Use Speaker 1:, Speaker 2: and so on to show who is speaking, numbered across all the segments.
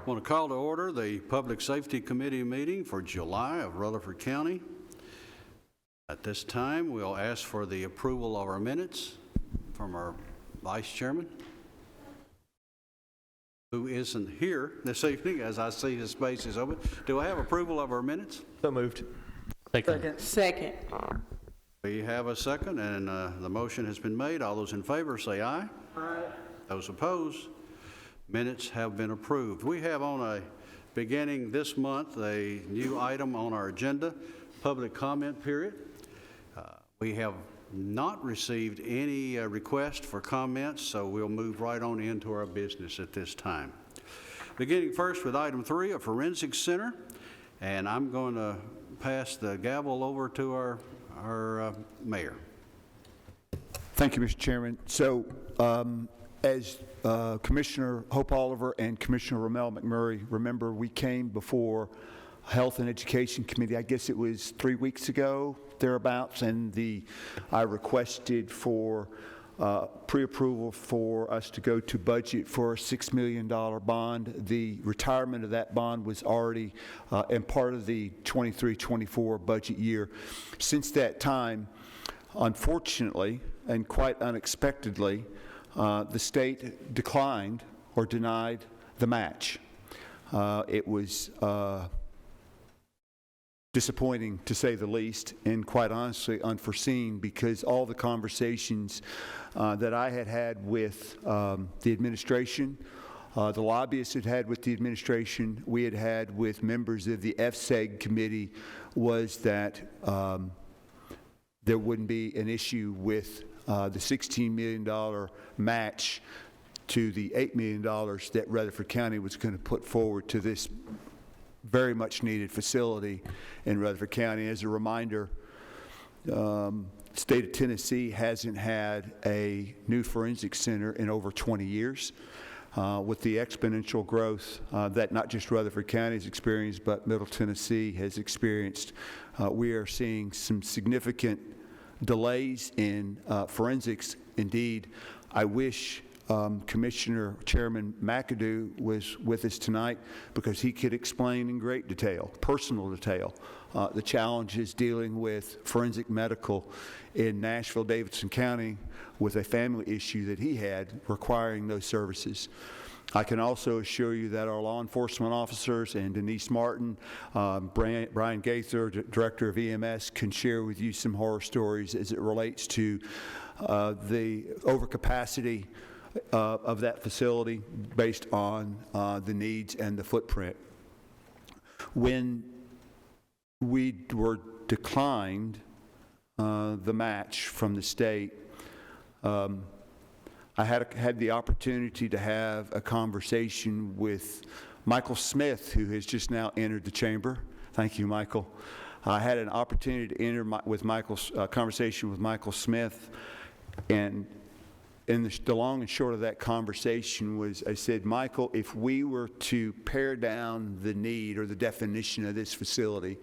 Speaker 1: I want to call to order the Public Safety Committee meeting for July of Rutherford County. At this time, we'll ask for the approval of our minutes from our Vice Chairman, who isn't here this evening, as I see his space is open. Do I have approval of our minutes?
Speaker 2: So moved.
Speaker 3: Second.
Speaker 1: We have a second, and the motion has been made. All those in favor say aye.
Speaker 3: Aye.
Speaker 1: Those opposed? Minutes have been approved. We have beginning this month, a new item on our agenda, public comment period. We have not received any request for comments, so we'll move right on into our business at this time. Beginning first with item 3, a forensic center, and I'm going to pass the gavel over to our mayor.
Speaker 4: Thank you, Mr. Chairman. So, as Commissioner Hope Oliver and Commissioner Rommel McMurray remember, we came before Health and Education Committee, I guess it was 3 weeks ago, thereabouts, and I requested for pre-approval for us to go to budget for a $6 million bond. The retirement of that bond was already and part of the 23-24 budget year. Since that time, unfortunately and quite unexpectedly, the state declined or denied the match. It was disappointing, to say the least, and quite honestly unforeseen, because all the conversations that I had had with the administration, the lobbyists had had with the administration, we had had with members of the FSEG committee, was that there wouldn't be an issue with the $16 million match to the $8 million that Rutherford County was going to put forward to this very much needed facility in Rutherford County. As a reminder, the state of Tennessee hasn't had a new forensic center in over 20 years. With the exponential growth that not just Rutherford County has experienced, but Middle Tennessee has experienced, we are seeing some significant delays in forensics. Indeed, I wish Commissioner Chairman McAdoo was with us tonight, because he could explain in great detail, personal detail, the challenges dealing with forensic medical in Nashville, Davidson County, with a family issue that he had requiring those services. I can also assure you that our law enforcement officers and Denise Martin, Brian Gaither, Director of EMS, can share with you some horror stories as it relates to the overcapacity of that facility based on the needs and the footprint. When we were declined the match from the state, I had the opportunity to have a conversation with Michael Smith, who has just now entered the chamber. Thank you, Michael. I had an opportunity to enter conversation with Michael Smith, and the long and short of that conversation was, I said, Michael, if we were to pare down the need or the definition of this facility,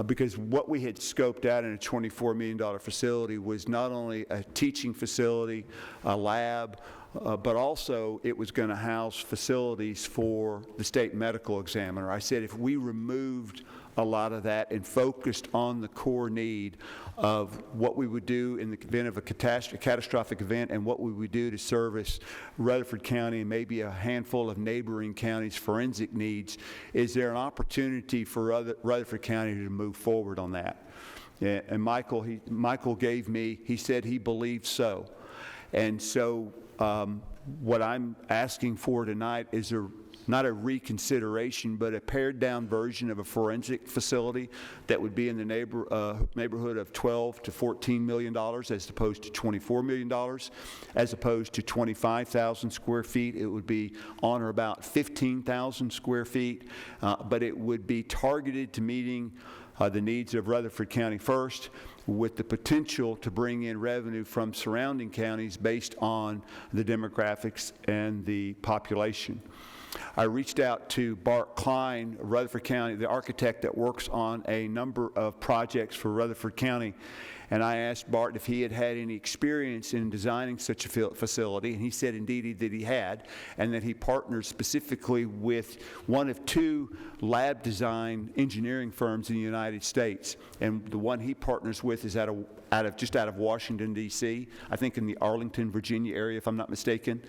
Speaker 4: because what we had scoped out in a $24 million facility was not only a teaching facility, a lab, but also it was going to house facilities for the state medical examiner. I said if we removed a lot of that and focused on the core need of what we would do in the event of a catastrophic event, and what we would do to service Rutherford County and maybe a handful of neighboring counties' forensic needs, is there an opportunity for Rutherford County to move forward on that? Yeah, and Michael gave me, he said he believes so. And so what I'm asking for tonight is not a reconsideration, but a pared down version of a forensic facility that would be in the neighborhood of $12 to $14 million, as opposed to $24 million, as opposed to 25,000 square feet. It would be on or about 15,000 square feet, but it would be targeted to meeting the needs of Rutherford County first, with the potential to bring in revenue from surrounding counties based on the demographics and the population. I reached out to Bart Klein, Rutherford County, the architect that works on a number of projects for Rutherford County, And I asked Bart if he had had any experience in designing such a facility, and he said indeed that he had, and that he partners specifically with one of 2 lab design engineering firms in the United States. And the one he partners with is just out of Washington, D.C., I think in the Arlington, Virginia area, if I'm not mistaken.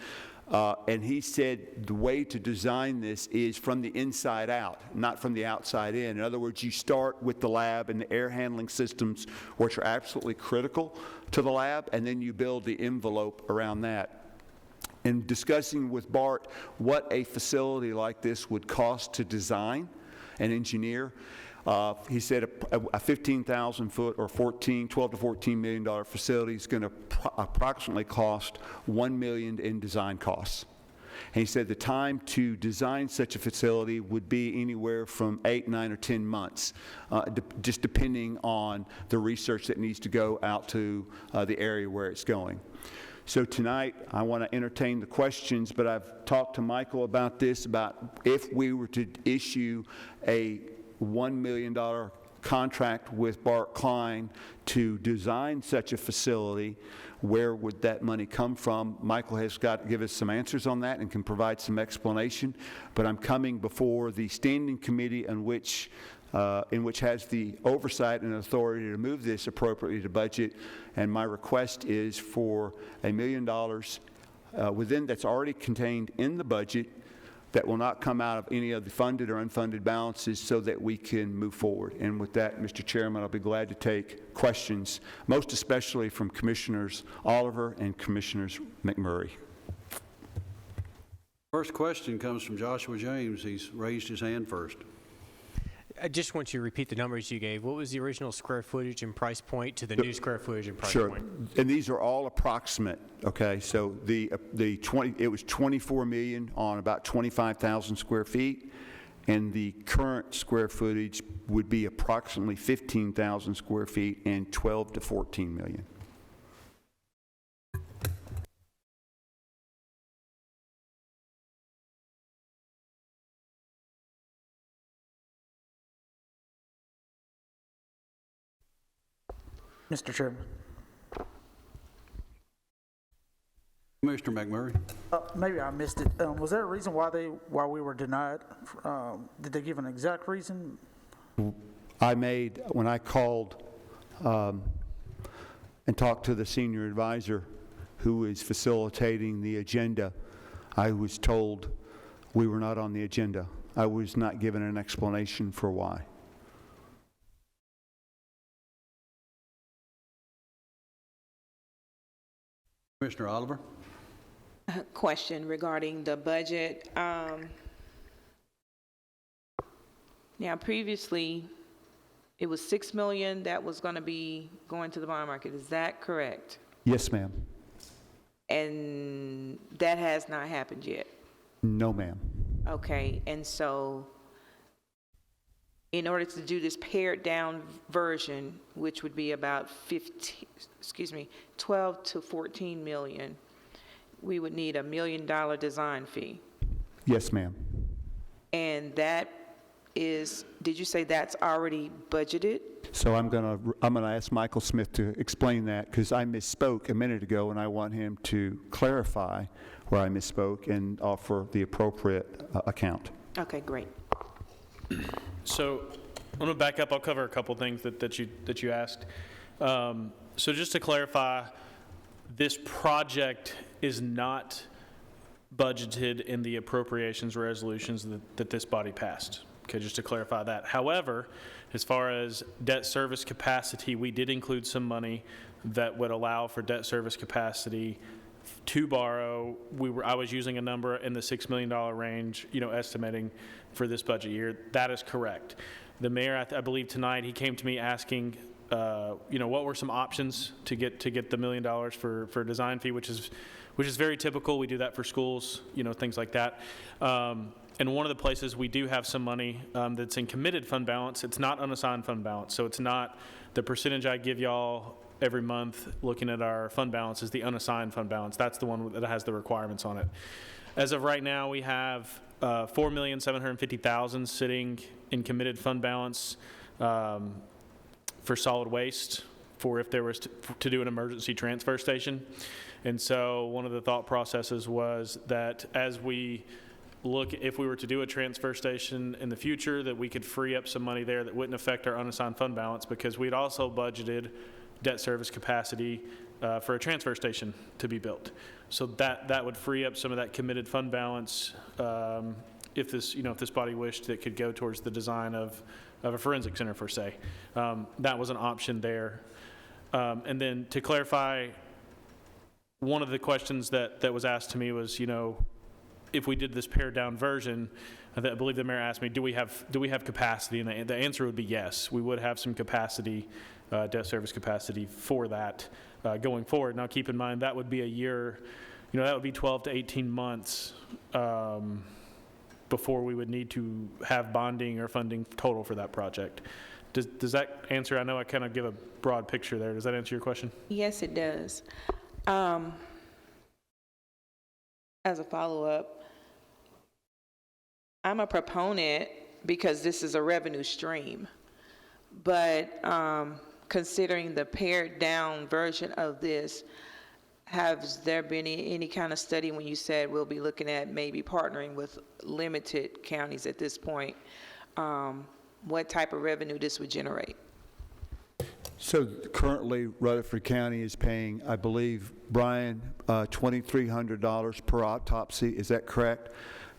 Speaker 4: And he said the way to design this is from the inside out, not from the outside in. In other words, you start with the lab and the air handling systems, which are absolutely critical to the lab, and then you build the envelope around that. In discussing with Bart what a facility like this would cost to design and engineer, he said a 15,000-foot or $12 to $14 million facility is going to approximately cost $1 million in design costs. And he said the time to design such a facility would be anywhere from 8, 9, or 10 months, just depending on the research that needs to go out to the area where it's going. So tonight, I want to entertain the questions, but I've talked to Michael about this, about if we were to issue a $1 million contract with Bart Klein to design such a facility, where would that money come from? Michael has got to give us some answers on that and can provide some explanation, but I'm coming before the standing committee in which has the oversight and authority to move this appropriately to budget, and my request is for $1 million that's already contained in the budget that will not come out of any of the funded or unfunded balances, so that we can move forward. And with that, Mr. Chairman, I'll be glad to take questions, most especially from Commissioners Oliver and Commissioners McMurray.
Speaker 1: First question comes from Joshua James. He's raised his hand first.
Speaker 2: I just want you to repeat the numbers you gave. What was the original square footage and price point to the new square footage and price point?
Speaker 4: And these are all approximate, okay? So it was 24 million on about 25,000 square feet, and the current square footage would be approximately 15,000 square feet and 12 to 14 million.
Speaker 5: Mr. Chairman.
Speaker 1: Commissioner McMurray.
Speaker 5: Maybe I missed it. Was there a reason why we were denied? Did they give an exact reason?
Speaker 4: When I called and talked to the senior advisor who is facilitating the agenda, I was told we were not on the agenda. I was not given an explanation for why.
Speaker 1: Commissioner Oliver.
Speaker 3: Question regarding the budget. Now, previously, it was $6 million that was going to be going to the bond market. Is that correct?
Speaker 4: Yes, ma'am.
Speaker 3: And that has not happened yet?
Speaker 4: No, ma'am.
Speaker 3: Okay, and so in order to do this pared down version, which would be about 12 to 14 million, we would need $1 million design fee.
Speaker 4: Yes, ma'am.
Speaker 3: And that is, did you say that's already budgeted?
Speaker 4: So I'm gonna ask Michael Smith to explain that, because I misspoke a minute ago, and I want him to clarify where I misspoke and offer the appropriate account.
Speaker 3: Okay, great.
Speaker 6: So I'm going to back up. I'll cover a couple things that you asked. So just to clarify, this project is not budgeted in the appropriations resolutions that this body passed. Okay, just to clarify that. However, as far as debt service capacity, we did include some money that would allow for debt service capacity to borrow. I was using a number in the $6 million range, estimating for this budget year. That is correct. The mayor, I believe tonight, he came to me asking, what were some options to get the $1 million for design fee, which is very typical. We do that for schools, things like that. And one of the places we do have some money that's in committed fund balance. It's not unassigned fund balance, so it's not the percentage I give y'all every month looking at our fund balance is the unassigned fund balance. That's the one that has the requirements on it. As of right now, we have $4,750,000 sitting in committed fund balance for solid waste for if there was to do an emergency transfer station. And so one of the thought processes was that as we look, if we were to do a transfer station in the future, that we could free up some money there that wouldn't affect our unassigned fund balance, because we'd also budgeted debt service capacity for a transfer station to be built. So that would free up some of that committed fund balance if this body wished, that could go towards the design of a forensic center, per se. That was an option there. And then to clarify, one of the questions that was asked to me was, if we did this pared down version, I believe the mayor asked me, do we have capacity? And the answer would be yes. We would have some capacity, debt service capacity for that going forward. Now, keep in mind, that would be a year, that would be 12 to 18 months before we would need to have bonding or funding total for that project. Does that answer? I know I kind of give a broad picture there. Does that answer your question?
Speaker 3: Yes, it does. As a follow-up, I'm a proponent because this is a revenue stream, but considering the pared down version of this, has there been any kind of study when you said we'll be looking at maybe partnering with limited counties at this point, what type of revenue this would generate?
Speaker 4: So currently, Rutherford County is paying, I believe, Brian, $2,300 per autopsy. Is that correct?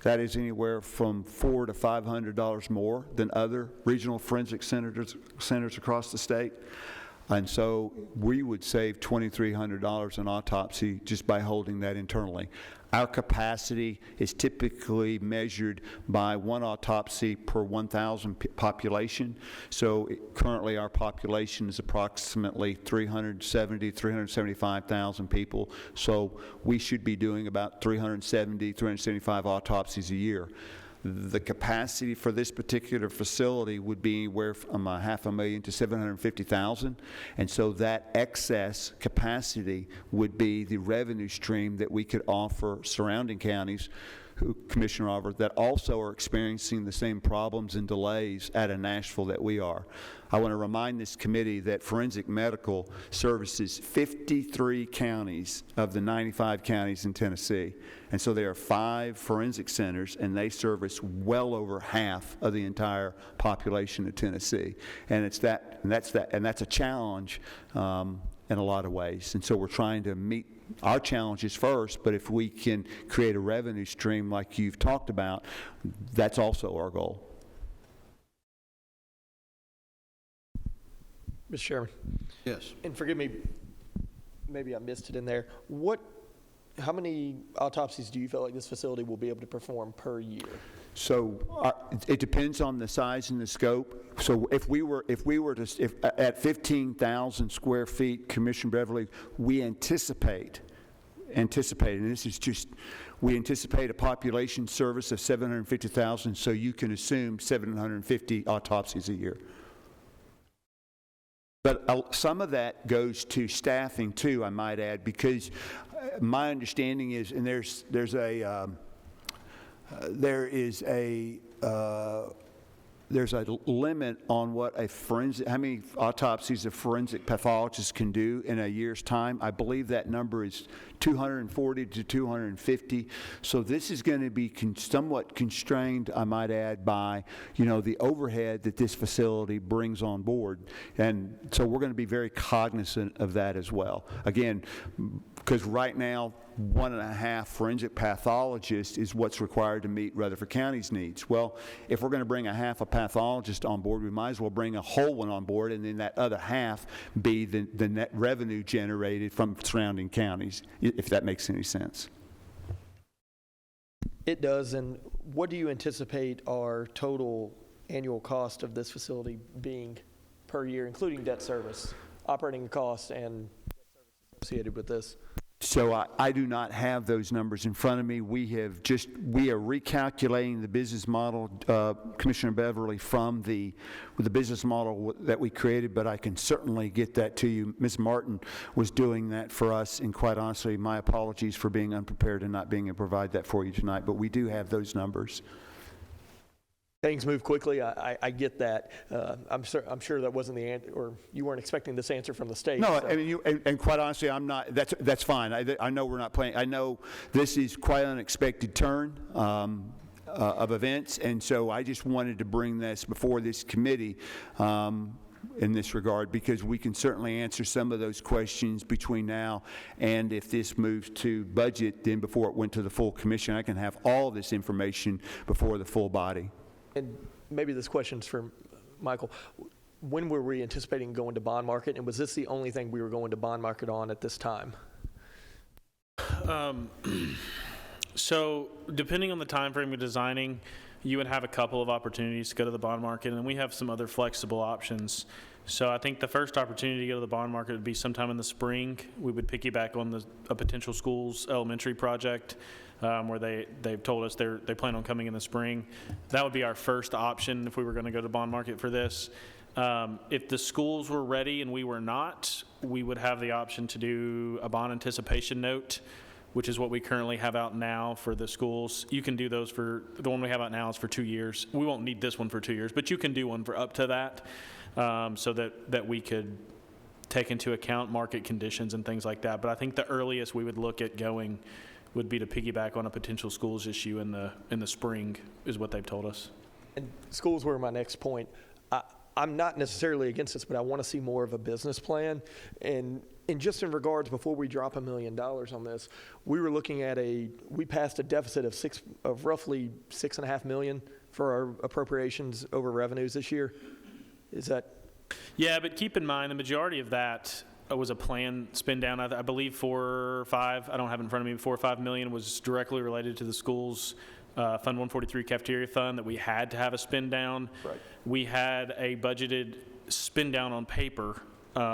Speaker 4: That is anywhere from $400 to $500 more than other regional forensic centers across the state. And so we would save $2,300 an autopsy just by holding that internally. Our capacity is typically measured by one autopsy per 1,000 population. So currently our population is approximately 375,000 people. So we should be doing about 375 autopsies a year. The capacity for this particular facility would be anywhere from $500,000 to $750,000, and so that excess capacity would be the revenue stream that we could offer surrounding counties, Commissioner Robert, that also are experiencing the same problems and delays out of Nashville that we are. I want to remind this committee that Forensic Medical services 53 counties of the 95 counties in Tennessee. And so there are 5 forensic centers, and they service well over half of the entire population of Tennessee. And that's a challenge in a lot of ways. And so we're trying to meet our challenges first, but if we can create a revenue stream like you've talked about, that's also our goal.
Speaker 7: Mr. Chairman,
Speaker 1: Yes.
Speaker 7: and forgive me, maybe I missed it in there. How many autopsies do you feel like this facility will be able to perform per year?
Speaker 4: So it depends on the size and the scope. So if at 15,000 square feet, Commissioner Beverly, we anticipate, and this is just, we anticipate a population service of 750,000, so you can assume 750 autopsies a year. But some of that goes to staffing too, I might add, because my understanding is, and there's a limit on what how many autopsies a forensic pathologist can do in a year's time. I believe that number is 240 to 250. So this is going to be somewhat constrained, I might add, by the overhead that this facility brings on board, and so we're going to be very cognizant of that as well. Again, because right now 1.5 forensic pathologists is what's required to meet Rutherford County's needs. Well, if we're going to bring a half a pathologist on board, we might as well bring a whole one on board, and then that other half be the net revenue generated from surrounding counties, if that makes any sense.
Speaker 7: It does. And what do you anticipate our total annual cost of this facility being per year, including debt service, operating costs, and debt service associated with this?
Speaker 4: So I do not have those numbers in front of me. We are recalculating the business model, Commissioner Beverly, from the business model that we created, but I can certainly get that to you. Ms. Martin was doing that for us, and quite honestly, my apologies for being unprepared and not being able to provide that for you tonight, but we do have those numbers.
Speaker 7: things move quickly. I get that. I'm sure that wasn't the answer, or you weren't expecting this answer from the state.
Speaker 4: No,
Speaker 7: so.
Speaker 4: I mean, and quite honestly, I'm not, that's fine. I know we're not playing, I know this is quite an unexpected turn of events, and so I just wanted to bring this before this committee in this regard, because we can certainly answer some of those questions between now and if this moves to budget, then before it went to the full commission, I can have all this information before the full body.
Speaker 7: And maybe this question's for Michael. When were we anticipating going to bond market, and was this the only thing we were going to bond market on at this time?
Speaker 6: So depending on the time frame of designing, you would have a couple of opportunities to go to the bond market, and then we have some other flexible options. So I think the first opportunity to go to the bond market would be sometime in the spring. We would piggyback on a potential school's elementary project where they've told us they plan on coming in the spring. That would be our first option if we were going to go to bond market for this. If the schools were ready and we were not, we would have the option to do a bond anticipation note, which is what we currently have out now for the schools. You can do those for, the one we have out now is for 2 years. We won't need this one for 2 years, but you can do one for up to that, so that we could take into account market conditions and things like that. But I think the earliest we would look at going would be to piggyback on a potential schools issue in the spring, is what they've told us.
Speaker 7: And schools were my next point. I'm not necessarily against this, but I want to see more of a business plan. And just in regards, before we drop $1 million on this, we were looking at we passed a deficit of roughly $6.5 million for our appropriations over revenues this year. Is that?
Speaker 6: Yeah, but keep in mind, the majority of that was a planned spend down. I believe 4 or 5, I don't have it in front of me, 4 or 5 million was directly related to the schools Fund 143 cafeteria fund that we had to have a spend down.
Speaker 7: Right.
Speaker 6: We had a budgeted spend down on paper,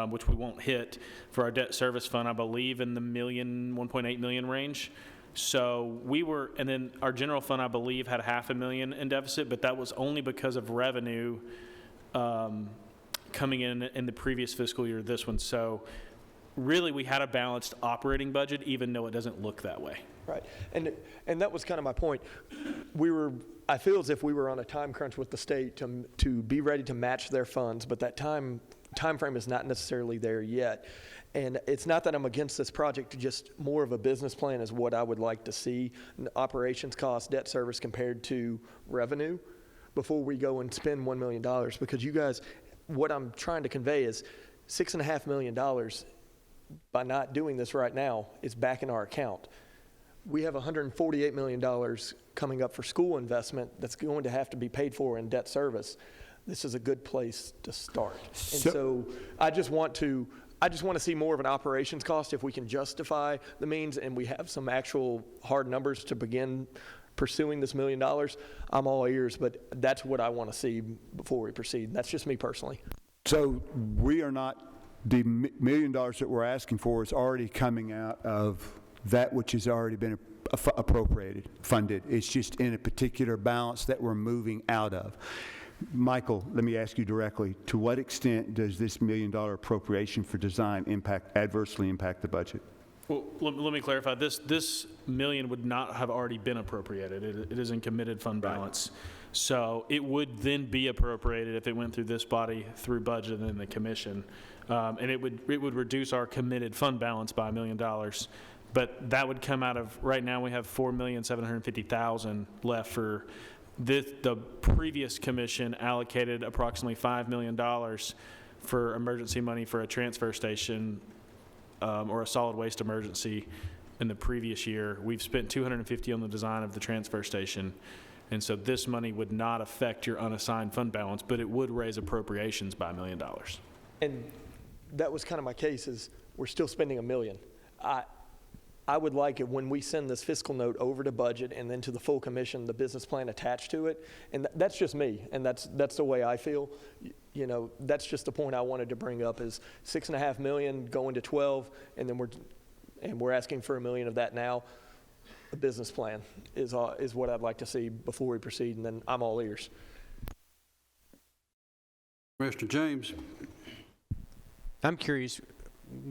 Speaker 6: which we won't hit, for our debt service fund, I believe in the 1.8 million range. So we were, and then our general fund, I believe, had $500,000 in deficit, but that was only because of revenue coming in the previous fiscal year, this one. So really, we had a balanced operating budget, even though it doesn't look that way.
Speaker 7: Right, and that was kind of my point. I feel as if we were on a time crunch with the state to be ready to match their funds, but that time frame is not necessarily there yet. And it's not that I'm against this project, just more of a business plan is what I would like to see. Operations cost, debt service compared to revenue before we go and spend $1 million. Because you guys, what I'm trying to convey is $6.5 million by not doing this right now is back in our account. We have $148 million coming up for school investment that's going to have to be paid for in debt service. This is a good place to start. And so I just want to see more of an operations cost if we can justify the means and we have some actual hard numbers to begin pursuing this $1 million. I'm all ears, but that's what I want to see before we proceed. That's just me personally.
Speaker 4: So we are not, the $1 million that we're asking for is already coming out of that which has already been appropriated, funded. It's just in a particular balance that we're moving out of. Michael, let me ask you directly, to what extent does this $1 million appropriation for design adversely impact the budget?
Speaker 6: Well, let me clarify. This million would not have already been appropriated. It is in committed fund balance. So it would then be appropriated if it went through this body, through budget and the commission. And it would reduce our committed fund balance by $1 million. But that would come out of, right now we have $4,750,000 left for this. The previous commission allocated approximately $5 million for emergency money for a transfer station or a solid waste emergency in the previous year. We've spent $250,000 on the design of the transfer station. And so this money would not affect your unassigned fund balance, but it would raise appropriations by $1 million.
Speaker 7: And that was kind of my case, is we're still spending $1 million. I would like it when we send this fiscal note over to budget and then to the full commission, the business plan attached to it. And that's just me, and that's the way I feel. You know, that's just the point I wanted to bring up, is $6.5 million going to 12, and then we're asking for $1 million of that now. The business plan is what I'd like to see before we proceed, and then I'm all ears.
Speaker 1: Mr. James.
Speaker 2: I'm curious,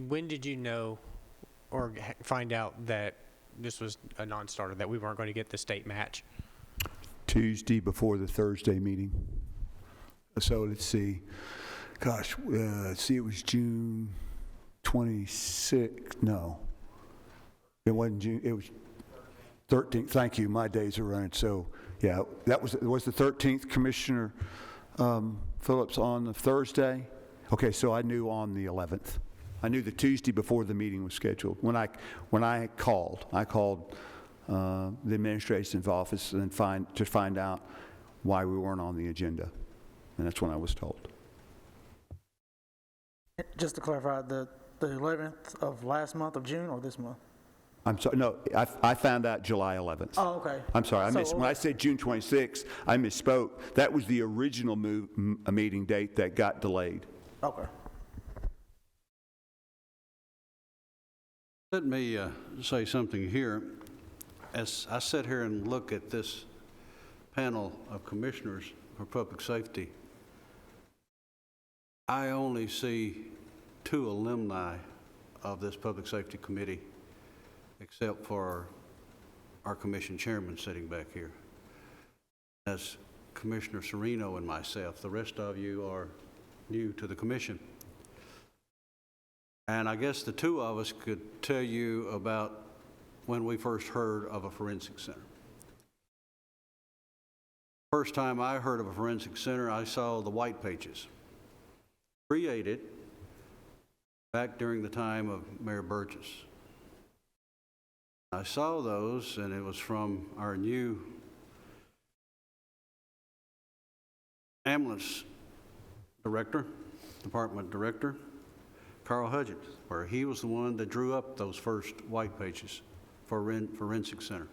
Speaker 2: when did you know or find out that this was a non-starter, that we weren't going to get the state match?
Speaker 4: Tuesday before the Thursday meeting. So let's see. Gosh, let's see, it was June 26th. No. It wasn't June, it was 13th. Thank you, my days are running. So, yeah, that was the 13th, Commissioner Phillips, on the Thursday? Okay, so I knew on the 11th. I knew the Tuesday before the meeting was scheduled. When I called the administration's office and to find out why we weren't on the agenda. And that's when I was told.
Speaker 5: Just to clarify, the 11th of last month of June or this month?
Speaker 4: I'm sorry, no, I found out July 11th.
Speaker 5: Oh, okay.
Speaker 4: I'm sorry, when I said June 26th, I misspoke. That was the original meeting date that got delayed.
Speaker 5: Okay.
Speaker 1: Let me say something here. As I sit here and look at this panel of commissioners for public safety, I only see 2 alumni of this Public Safety Committee, except for our commission chairman sitting back here. That's Commissioner Serino and myself. The rest of you are new to the commission. And I guess the 2 of us could tell you about when we first heard of a forensic center. First time I heard of a forensic center, I saw the white pages created back during the time of Mayor Burgess. I saw those, and it was from our new ambulance director, department director, Carl Hudgens, where he was the one that drew up those first white pages for Forensic Center.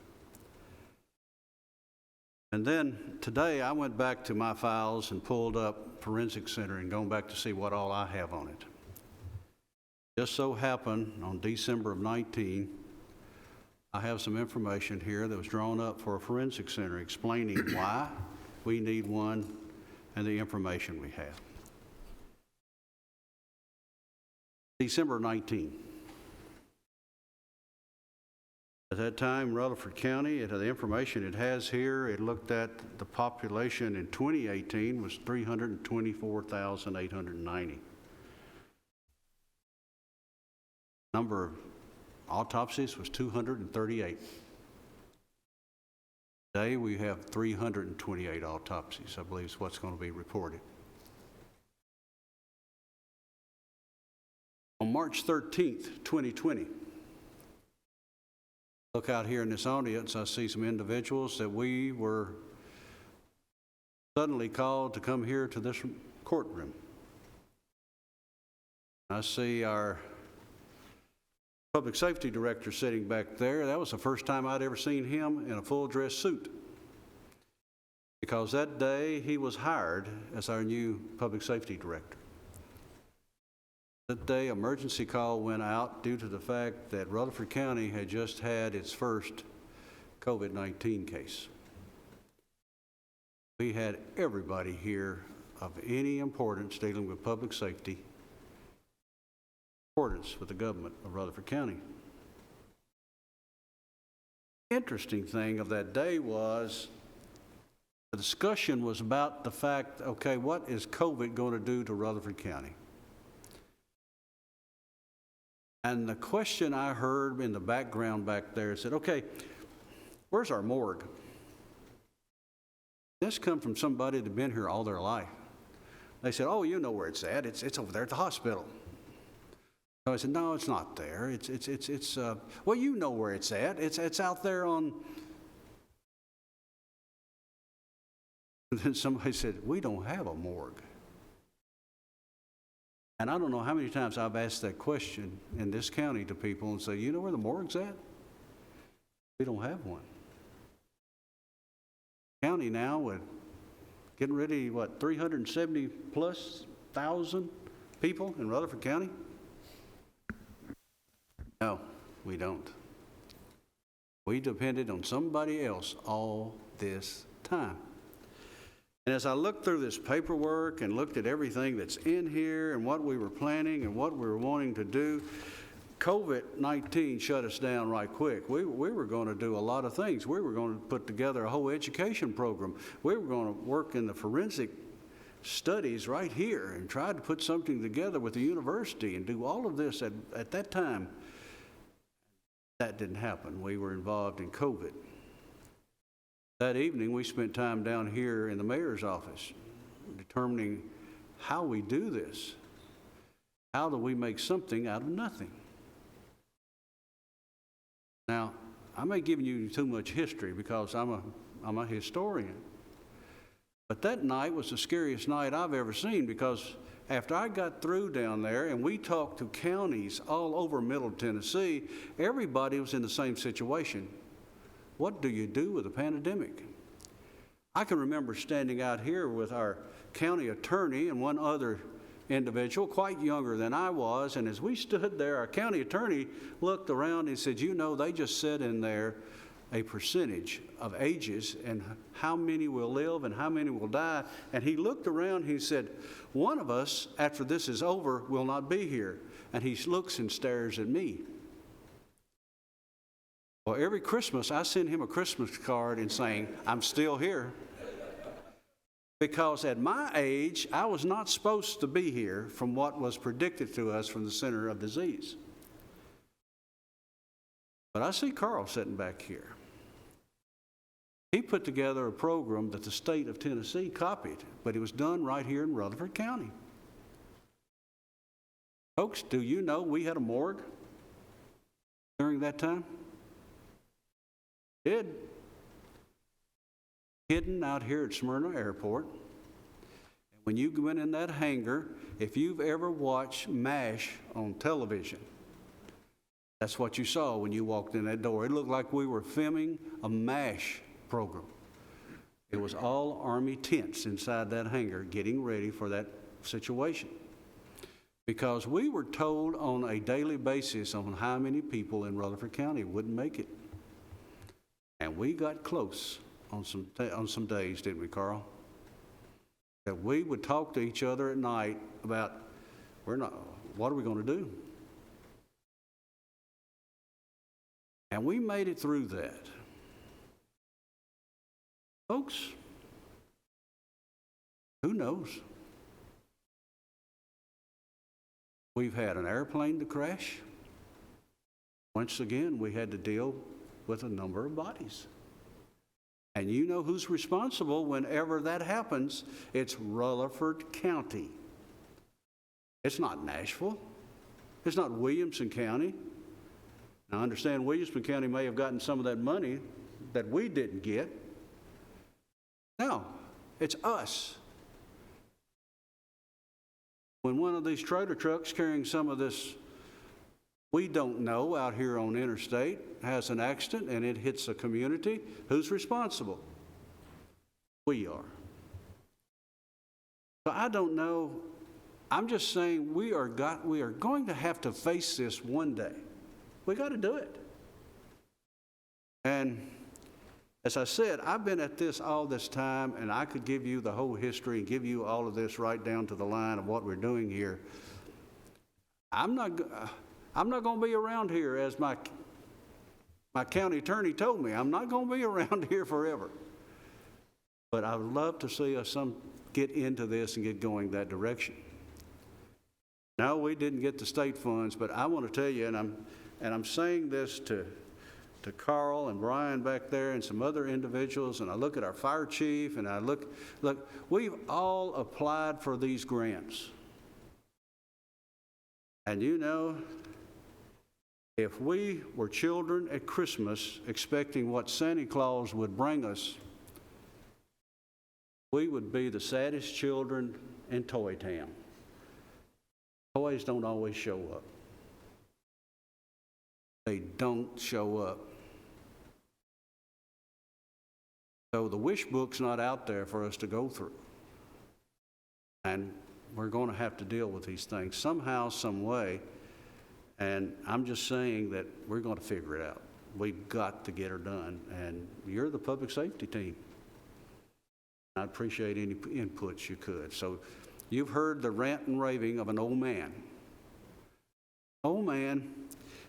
Speaker 1: And then today I went back to my files and pulled up Forensic Center and gone back to see what all I have on it. Just so happened on December of 19, I have some information here that was drawn up for a Forensic Center explaining why we need one and the information we have. December 19. At that time, Rutherford County, the information it has here, it looked at the population in 2018 was 324,890. Number of autopsies was 238. Today we have 328 autopsies, I believe is what's going to be reported. On March 13th, 2020, look out here in this audience, I see some individuals that we were suddenly called to come here to this courtroom. I see our public safety director sitting back there. That was the first time I'd ever seen him in a full dress suit, because that day he was hired as our new public safety director. That day, emergency call went out due to the fact that Rutherford County had just had its first COVID-19 case. We had everybody here of any importance dealing with public safety, accordance with the government of Rutherford County. The interesting thing of that day was the discussion was about the fact, okay, what is COVID going to do to Rutherford County? And the question I heard in the background back there said, okay, where's our morgue? This come from somebody that's been here all their life. They said, oh, you know where it's at. It's over there at the hospital. So I said, no, it's not there. Well, you know where it's at. It's out there on. And then somebody said, we don't have a morgue. And I don't know how many times I've asked that question in this county to people and say, you know where the morgue's at? We don't have one. County now with getting ready, 370 plus thousand people in Rutherford County? No, we don't. We depended on somebody else all this time. And as I looked through this paperwork and looked at everything that's in here and what we were planning and what we were wanting to do, COVID-19 shut us down right quick. We were going to do a lot of things. We were going to put together a whole education program. We were going to work in the forensic studies right here and try to put something together with the university and do all of this at that time. That didn't happen. We were involved in COVID. That evening, we spent time down here in the mayor's office determining how we do this. How do we make something out of nothing? Now, I may give you too much history because I'm a historian. But that night was the scariest night I've ever seen, because after I got through down there and we talked to counties all over Middle Tennessee, everybody was in the same situation. What do you do with a pandemic? I can remember standing out here with our county attorney and one other individual, quite younger than I was, and as we stood there, our county attorney looked around and said, you know, they just said in there a percentage of ages and how many will live and how many will die. And he looked around and he said, one of us, after this is over, will not be here. And he looks and stares at me. Well, every Christmas, I send him a Christmas card and saying, I'm still here. Because at my age, I was not supposed to be here from what was predicted to us from the Center of Disease. But I see Carl sitting back here. He put together a program that the state of Tennessee copied, but it was done right here in Rutherford County. Folks, do you know we had a morgue during that time? Did. Hidden out here at Smyrna Airport. When you went in that hangar, if you've ever watched MASH on television, that's what you saw when you walked in that door. It looked like we were filming a MASH program. It was all Army tents inside that hangar getting ready for that situation. Because we were told on a daily basis on how many people in Rutherford County wouldn't make it. And we got close on some days, didn't we, Carl? That we would talk to each other at night about, what are we going to do? And we made it through that. Folks, who knows? We've had an airplane to crash. Once again, we had to deal with a number of bodies. And you know who's responsible whenever that happens? It's Rutherford County. It's not Nashville. It's not Williamson County. Now, I understand Williamson County may have gotten some of that money that we didn't get. No, it's us. When one of these trailer trucks carrying some of this we don't know out here on interstate has an accident and it hits a community, who's responsible? We are. So I don't know. I'm just saying we are going to have to face this one day. We got to do it. And as I said, I've been at this all this time, and I could give you the whole history and give you all of this right down to the line of what we're doing here. I'm not going to be around here, as my county attorney told me. I'm not going to be around here forever. But I would love to see us get into this and get going that direction. No, we didn't get the state funds, but I want to tell you, and I'm saying this to Carl and Brian back there and some other individuals, and I look at our fire chief, and I look, we've all applied for these grants. And you know, if we were children at Christmas expecting what Santa Claus would bring us, we would be the saddest children in Toy Town. Toys don't always show up. They don't show up. So the wish book's not out there for us to go through. And we're going to have to deal with these things somehow, some way. And I'm just saying that we're going to figure it out. We've got to get her done. And you're the public safety team. I'd appreciate any inputs you could. So you've heard the rant and raving of an old man. Old man,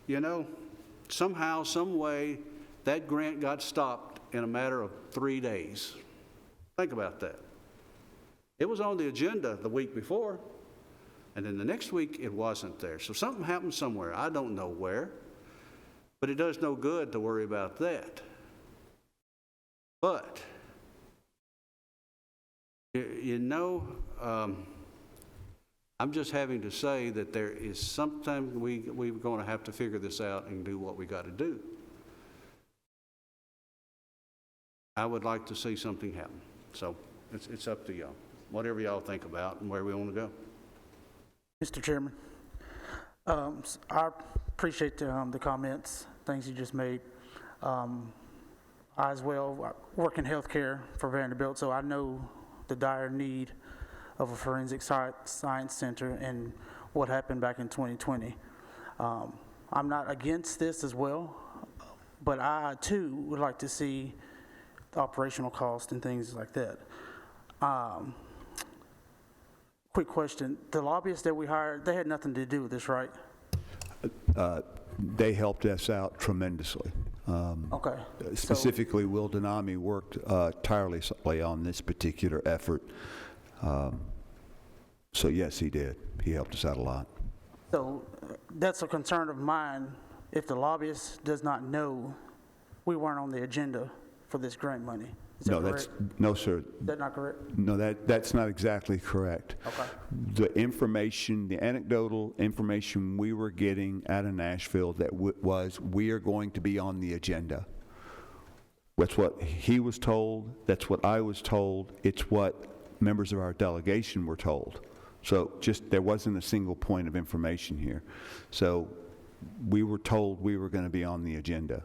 Speaker 1: you know, somehow, some way, that grant got stopped in a matter of 3 days. Think about that. It was on the agenda the week before, and then the next week it wasn't there. So something happened somewhere. I don't know where, but it does no good to worry about that. But, you know, I'm just having to say that there is something we're going to have to figure this out and do what we got to do. I would like to see something happen. So it's up to y'all. Whatever y'all think about and where we want to go.
Speaker 5: Mr. Chairman, I appreciate the comments, things you just made. I as well work in healthcare for Vanderbilt, so I know the dire need of a forensic science center and what happened back in 2020. I'm not against this as well, but I too would like to see the operational cost and things like that. Quick question, the lobbyists that we hired, they had nothing to do with this, right?
Speaker 4: They helped us out tremendously.
Speaker 5: Okay.
Speaker 4: Specifically, Will Denami worked tirelessly on this particular effort. So yes, he did. He helped us out a lot.
Speaker 5: So that's a concern of mine. If the lobbyist does not know we weren't on the agenda for this grant money. Is that correct?
Speaker 4: No, sir.
Speaker 5: Is that not correct?
Speaker 4: No, that's not exactly correct.
Speaker 5: Okay.
Speaker 4: The information, the anecdotal information we were getting out of Nashville that was, we are going to be on the agenda. That's what he was told. That's what I was told. It's what members of our delegation were told. So just, there wasn't a single point of information here. So we were told we were going to be on the agenda.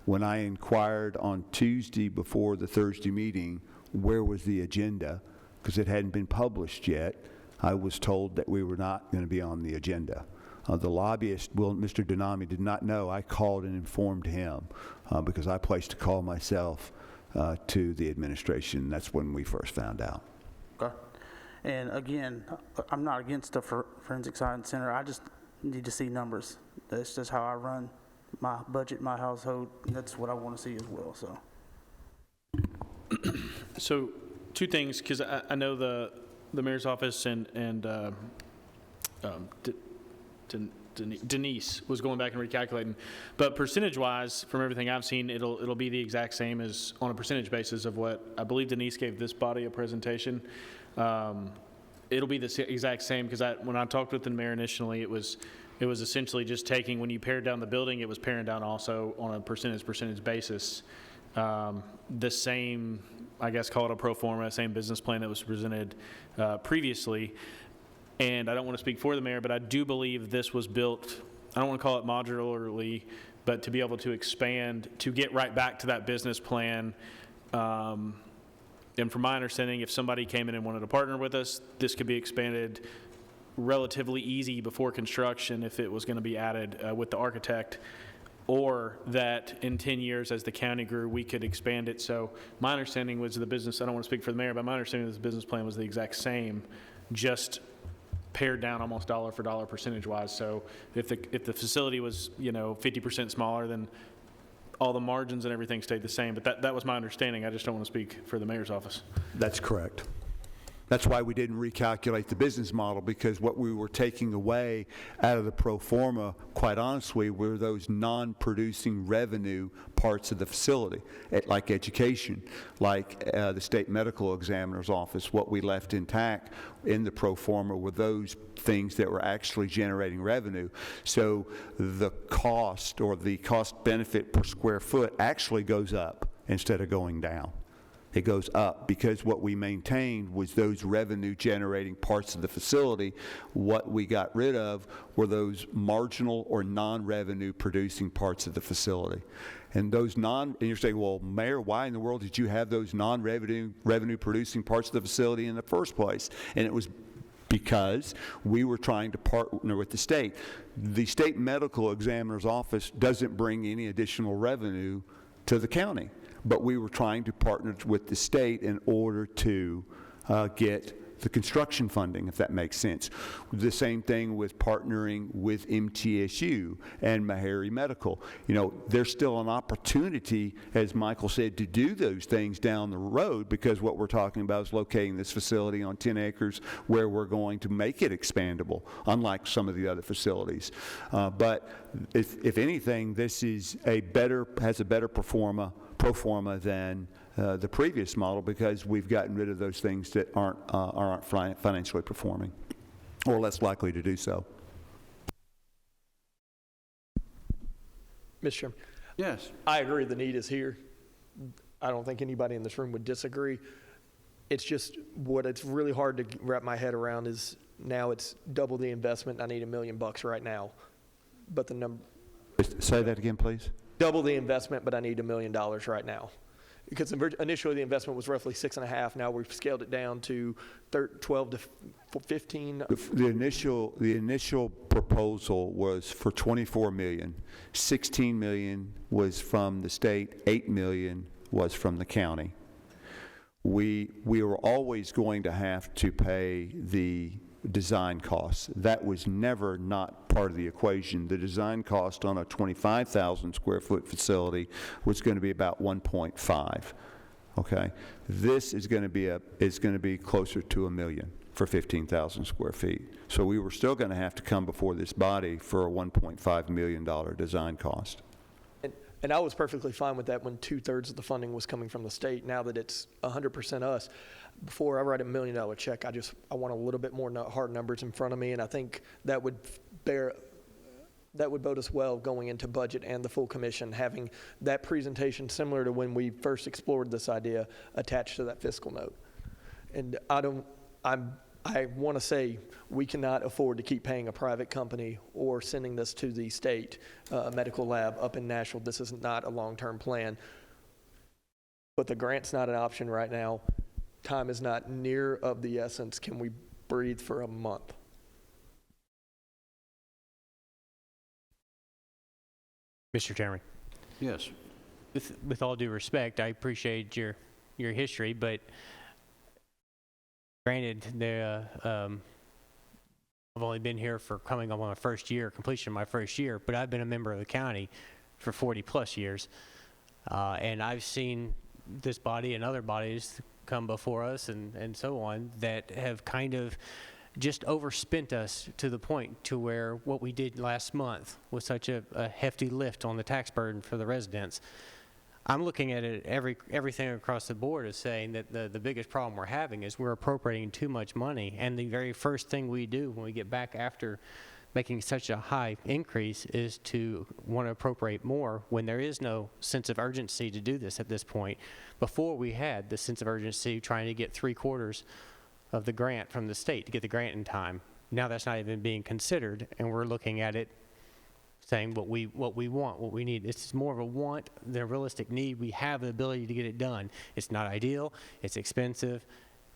Speaker 4: When I inquired on Tuesday before the Thursday meeting, where was the agenda, because it hadn't been published yet, I was told that we were not going to be on the agenda. The lobbyist, Mr. Denami, did not know. I called and informed him because I placed a call myself to the administration. That's when we first found out.
Speaker 5: Okay. And again, I'm not against the Forensic Science Center. I just need to see numbers. That's just how I run my budget, my household, and that's what I want to see as well.
Speaker 6: So two things, because I know the mayor's office and Denise was going back and recalculating, but percentage-wise, from everything I've seen, it'll be the exact same as on a percentage basis of what I believe Denise gave this body a presentation. It'll be the exact same, because when I talked with the mayor initially, it was essentially just taking, when you pared down the building, it was paring down also on a percentage basis. The same, I guess, call it a pro forma, same business plan that was presented previously. And I don't want to speak for the mayor, but I do believe this was built, I don't want to call it modularly, but to be able to expand, to get right back to that business plan. And from my understanding, if somebody came in and wanted to partner with us, this could be expanded relatively easy before construction if it was going to be added with the architect, or that in 10 years as the county grew, we could expand it. So my understanding was the business, I don't want to speak for the mayor, but my understanding was the business plan was the exact same, just pared down almost dollar for dollar percentage-wise. So if the facility was, 50% smaller, then all the margins and everything stayed the same. But that was my understanding. I just don't want to speak for the mayor's office.
Speaker 4: That's correct. That's why we didn't recalculate the business model, because what we were taking away out of the pro forma, quite honestly, were those non-producing revenue parts of the facility, like education, like the state medical examiner's office. What we left intact in the pro forma were those things that were actually generating revenue. So the cost, or the cost benefit per square foot, actually goes up instead of going down. It goes up because what we maintained was those revenue generating parts of the facility. What we got rid of were those marginal or non-revenue producing parts of the facility. And those and you're saying, well, Mayor, why in the world did you have those non-revenue producing parts of the facility in the first place? And it was because we were trying to partner with the state. The state medical examiner's office doesn't bring any additional revenue to the county, but we were trying to partner with the state in order to get the construction funding, if that makes sense. The same thing with partnering with MTSU and Meharry Medical. You know, there's still an opportunity, as Michael said, to do those things down the road, because what we're talking about is locating this facility on 10 acres where we're going to make it expandable, unlike some of the other facilities. But if anything, this is has a better pro forma than the previous model, because we've gotten rid of those things that aren't financially performing or less likely to do so.
Speaker 7: Mr. Chairman,
Speaker 1: Yes.
Speaker 7: I agree the need is here. I don't think anybody in this room would disagree. It's just what it's really hard to wrap my head around is now it's double the investment. I need $1 million right now. But the number.
Speaker 4: Say that again, please.
Speaker 7: Double the investment, but I need $1 million right now. Because initially the investment was roughly 6.5. Now we've scaled it down to 12 to 15.
Speaker 4: The initial proposal was for $24 million. $16 million was from the state. $8 million was from the county. We were always going to have to pay the design costs. That was never not part of the equation. The design cost on a 25,000 square foot facility was going to be about 1.5. Okay, this is going to be closer to $1 million for 15,000 square feet. So we were still going to have to come before this body for a $1.5 million design cost.
Speaker 7: And I was perfectly fine with that when 2/3 of the funding was coming from the state. Now that it's 100% us, before I write $1 million check, I want a little bit more hard numbers in front of me, and I think that would bode us well going into budget and the full commission, having that presentation similar to when we first explored this idea attached to that fiscal note. And I want to say we cannot afford to keep paying a private company or sending this to the state medical lab up in Nashville. This is not a long-term plan. But the grant's not an option right now. Time is not near of the essence. Can we breathe for a month?
Speaker 2: Mr. Chairman,
Speaker 1: Yes.
Speaker 2: with all due respect, I appreciate your history, but granted, I've only been here for coming on my first year, completion of my first year, but I've been a member of the county for 40 plus years. And I've seen this body and other bodies come before us and so on that have kind of just overspent us to the point to where what we did last month was such a hefty lift on the tax burden for the residents. I'm looking at it, everything across the board is saying that the biggest problem we're having is we're appropriating too much money, and the very first thing we do when we get back after making such a high increase is to want to appropriate more when there is no sense of urgency to do this at this point. Before we had the sense of urgency trying to get 3/4 of the grant from the state to get the grant in time. Now that's not even being considered, and we're looking at it saying what we want, what we need. It's more of a want than a realistic need. We have the ability to get it done. It's not ideal. It's expensive.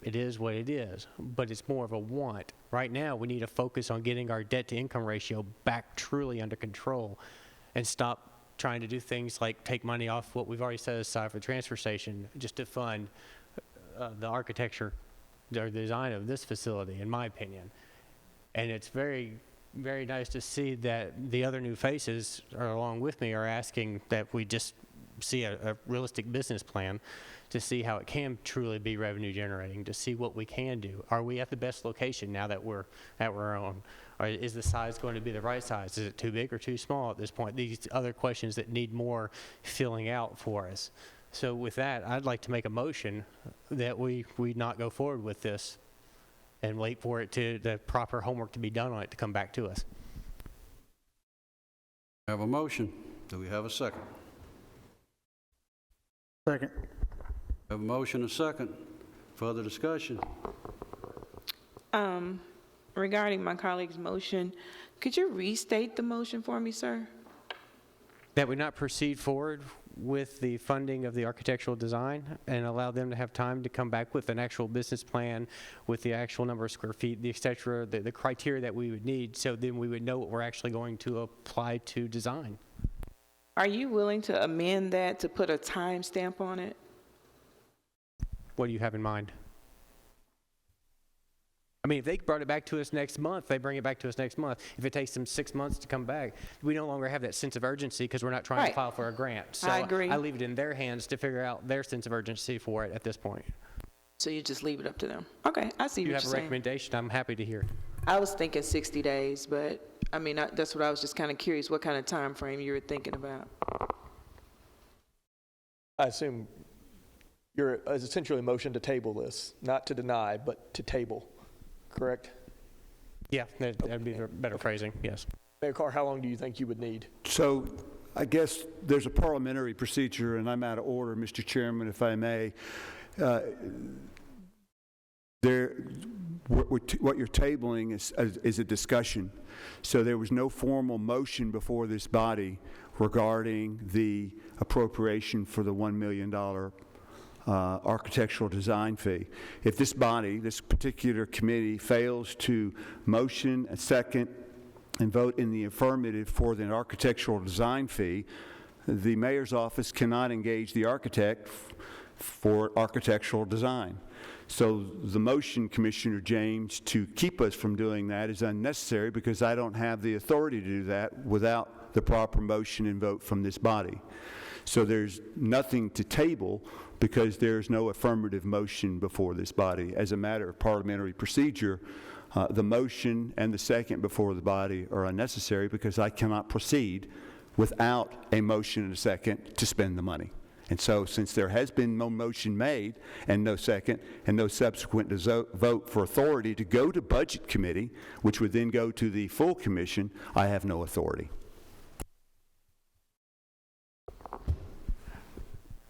Speaker 2: It is what it is, but it's more of a want. Right now, we need to focus on getting our debt-to-income ratio back truly under control and stop trying to do things like take money off what we've already set aside for the transfer station just to fund the architecture or the design of this facility, in my opinion. And it's very, very nice to see that the other new faces along with me are asking that we just see a realistic business plan to see how it can truly be revenue generating, to see what we can do. Are we at the best location now that we're on? Or is the size going to be the right size? Is it too big or too small at this point? These other questions that need more filling out for us. So with that, I'd like to make a motion that we not go forward with this and wait for it to the proper homework to be done on it to come back to us.
Speaker 1: We have a motion. Do we have a second?
Speaker 5: Second.
Speaker 1: We have a motion, a second. Further discussion?
Speaker 3: Regarding my colleague's motion, could you restate the motion for me, sir?
Speaker 2: That we not proceed forward with the funding of the architectural design and allow them to have time to come back with an actual business plan with the actual number of square feet, the et cetera, the criteria that we would need, so then we would know what we're actually going to apply to design.
Speaker 3: Are you willing to amend that to put a time stamp on it?
Speaker 2: What do you have in mind? I mean, if they brought it back to us next month, they bring it back to us next month. If it takes them 6 months to come back, we no longer have that sense of urgency because we're not trying to
Speaker 3: Right.
Speaker 2: file for a grant. So
Speaker 3: I agree.
Speaker 2: I leave it in their hands to figure out their sense of urgency for it at this point.
Speaker 3: So you just leave it up to them? Okay, I see
Speaker 2: If you
Speaker 3: what
Speaker 2: have
Speaker 3: you're
Speaker 2: a
Speaker 3: saying.
Speaker 2: recommendation, I'm happy to hear it.
Speaker 3: I was thinking 60 days, but, I mean, that's what I was just kind of curious, what kind of time frame you were thinking about.
Speaker 7: I assume you're essentially a motion to table this, not to deny, but to table, correct?
Speaker 2: Yeah, that'd be the better phrasing, yes.
Speaker 7: Mayor Carr, how long do you think you would need?
Speaker 4: So I guess there's a parliamentary procedure, and I'm out of order, Mr. Chairman, if I may. What you're tabling is a discussion. So there was no formal motion before this body regarding the appropriation for the $1 million architectural design fee. If this body, this particular committee, fails to motion a second and vote in the affirmative for the architectural design fee, the mayor's office cannot engage the architect for architectural design. So the motion, Commissioner James, to keep us from doing that is unnecessary because I don't have the authority to do that without the proper motion and vote from this body. So there's nothing to table because there's no affirmative motion before this body. As a matter of parliamentary procedure, the motion and the second before the body are unnecessary because I cannot proceed without a motion and a second to spend the money. And so since there has been no motion made and no second and no subsequent vote for authority to go to Budget Committee, which would then go to the full commission, I have no authority.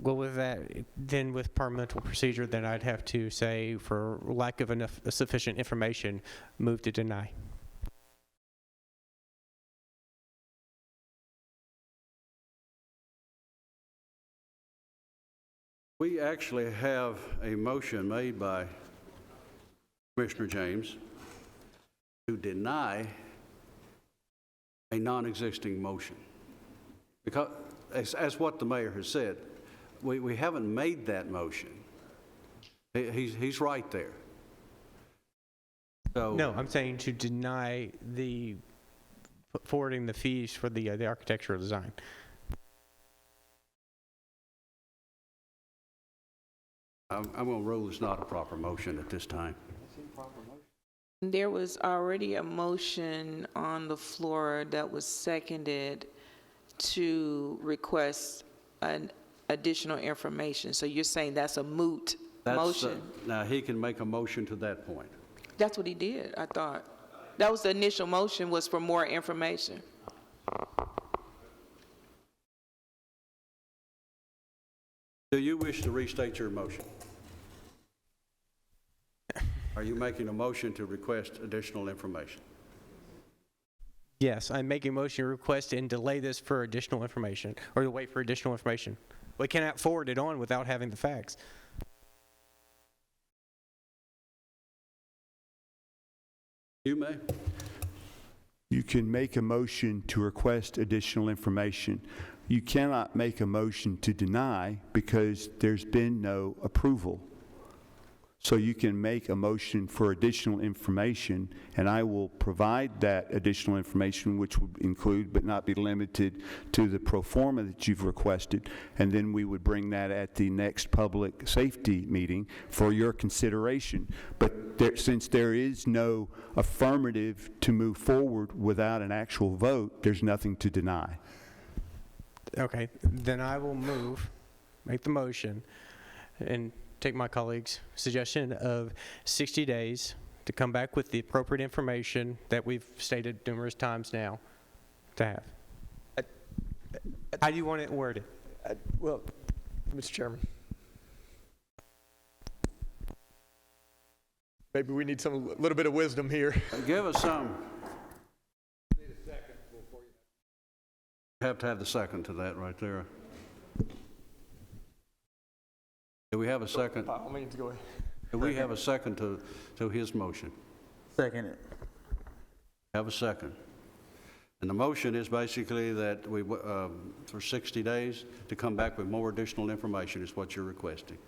Speaker 2: Well, with that, then with parliamentary procedure, then I'd have to say, for lack of enough sufficient information, move to deny.
Speaker 1: We actually have a motion made by Commissioner James to deny a non-existing motion. Because, as what the mayor has said, we haven't made that motion. He's right there. So,
Speaker 2: No, I'm saying to deny the forwarding the fees for the architectural design.
Speaker 1: I'm going to rule it's not a proper motion at this time.
Speaker 3: There was already a motion on the floor that was seconded to request an additional information. So you're saying that's a moot motion?
Speaker 1: Now, he can make a motion to that point.
Speaker 3: That's what he did, I thought. That was the initial motion, was for more information.
Speaker 1: Do you wish to restate your motion? Are you making a motion to request additional information?
Speaker 2: Yes, I'm making a motion to request and delay this for additional information, or to wait for additional information. We cannot forward it on without having the facts.
Speaker 1: You may.
Speaker 4: You can make a motion to request additional information. You cannot make a motion to deny because there's been no approval. So you can make a motion for additional information, and I will provide that additional information, which would include but not be limited to the pro forma that you've requested, and then we would bring that at the next public safety meeting for your consideration. But since there is no affirmative to move forward without an actual vote, there's nothing to deny.
Speaker 2: Okay, then I will make the motion, and take my colleague's suggestion of 60 days to come back with the appropriate information that we've stated numerous times now to have. How do you want it worded?
Speaker 7: Well, Mr. Chairman, maybe we need a little bit of wisdom here.
Speaker 1: Give us some. You have to have the second to that right there. Do we have a second?
Speaker 7: By all means, go ahead.
Speaker 1: Do we have a second to his motion?
Speaker 5: Second it.
Speaker 1: Have a second. And the motion is basically that we, for 60 days, to come back with more additional information is what you're requesting.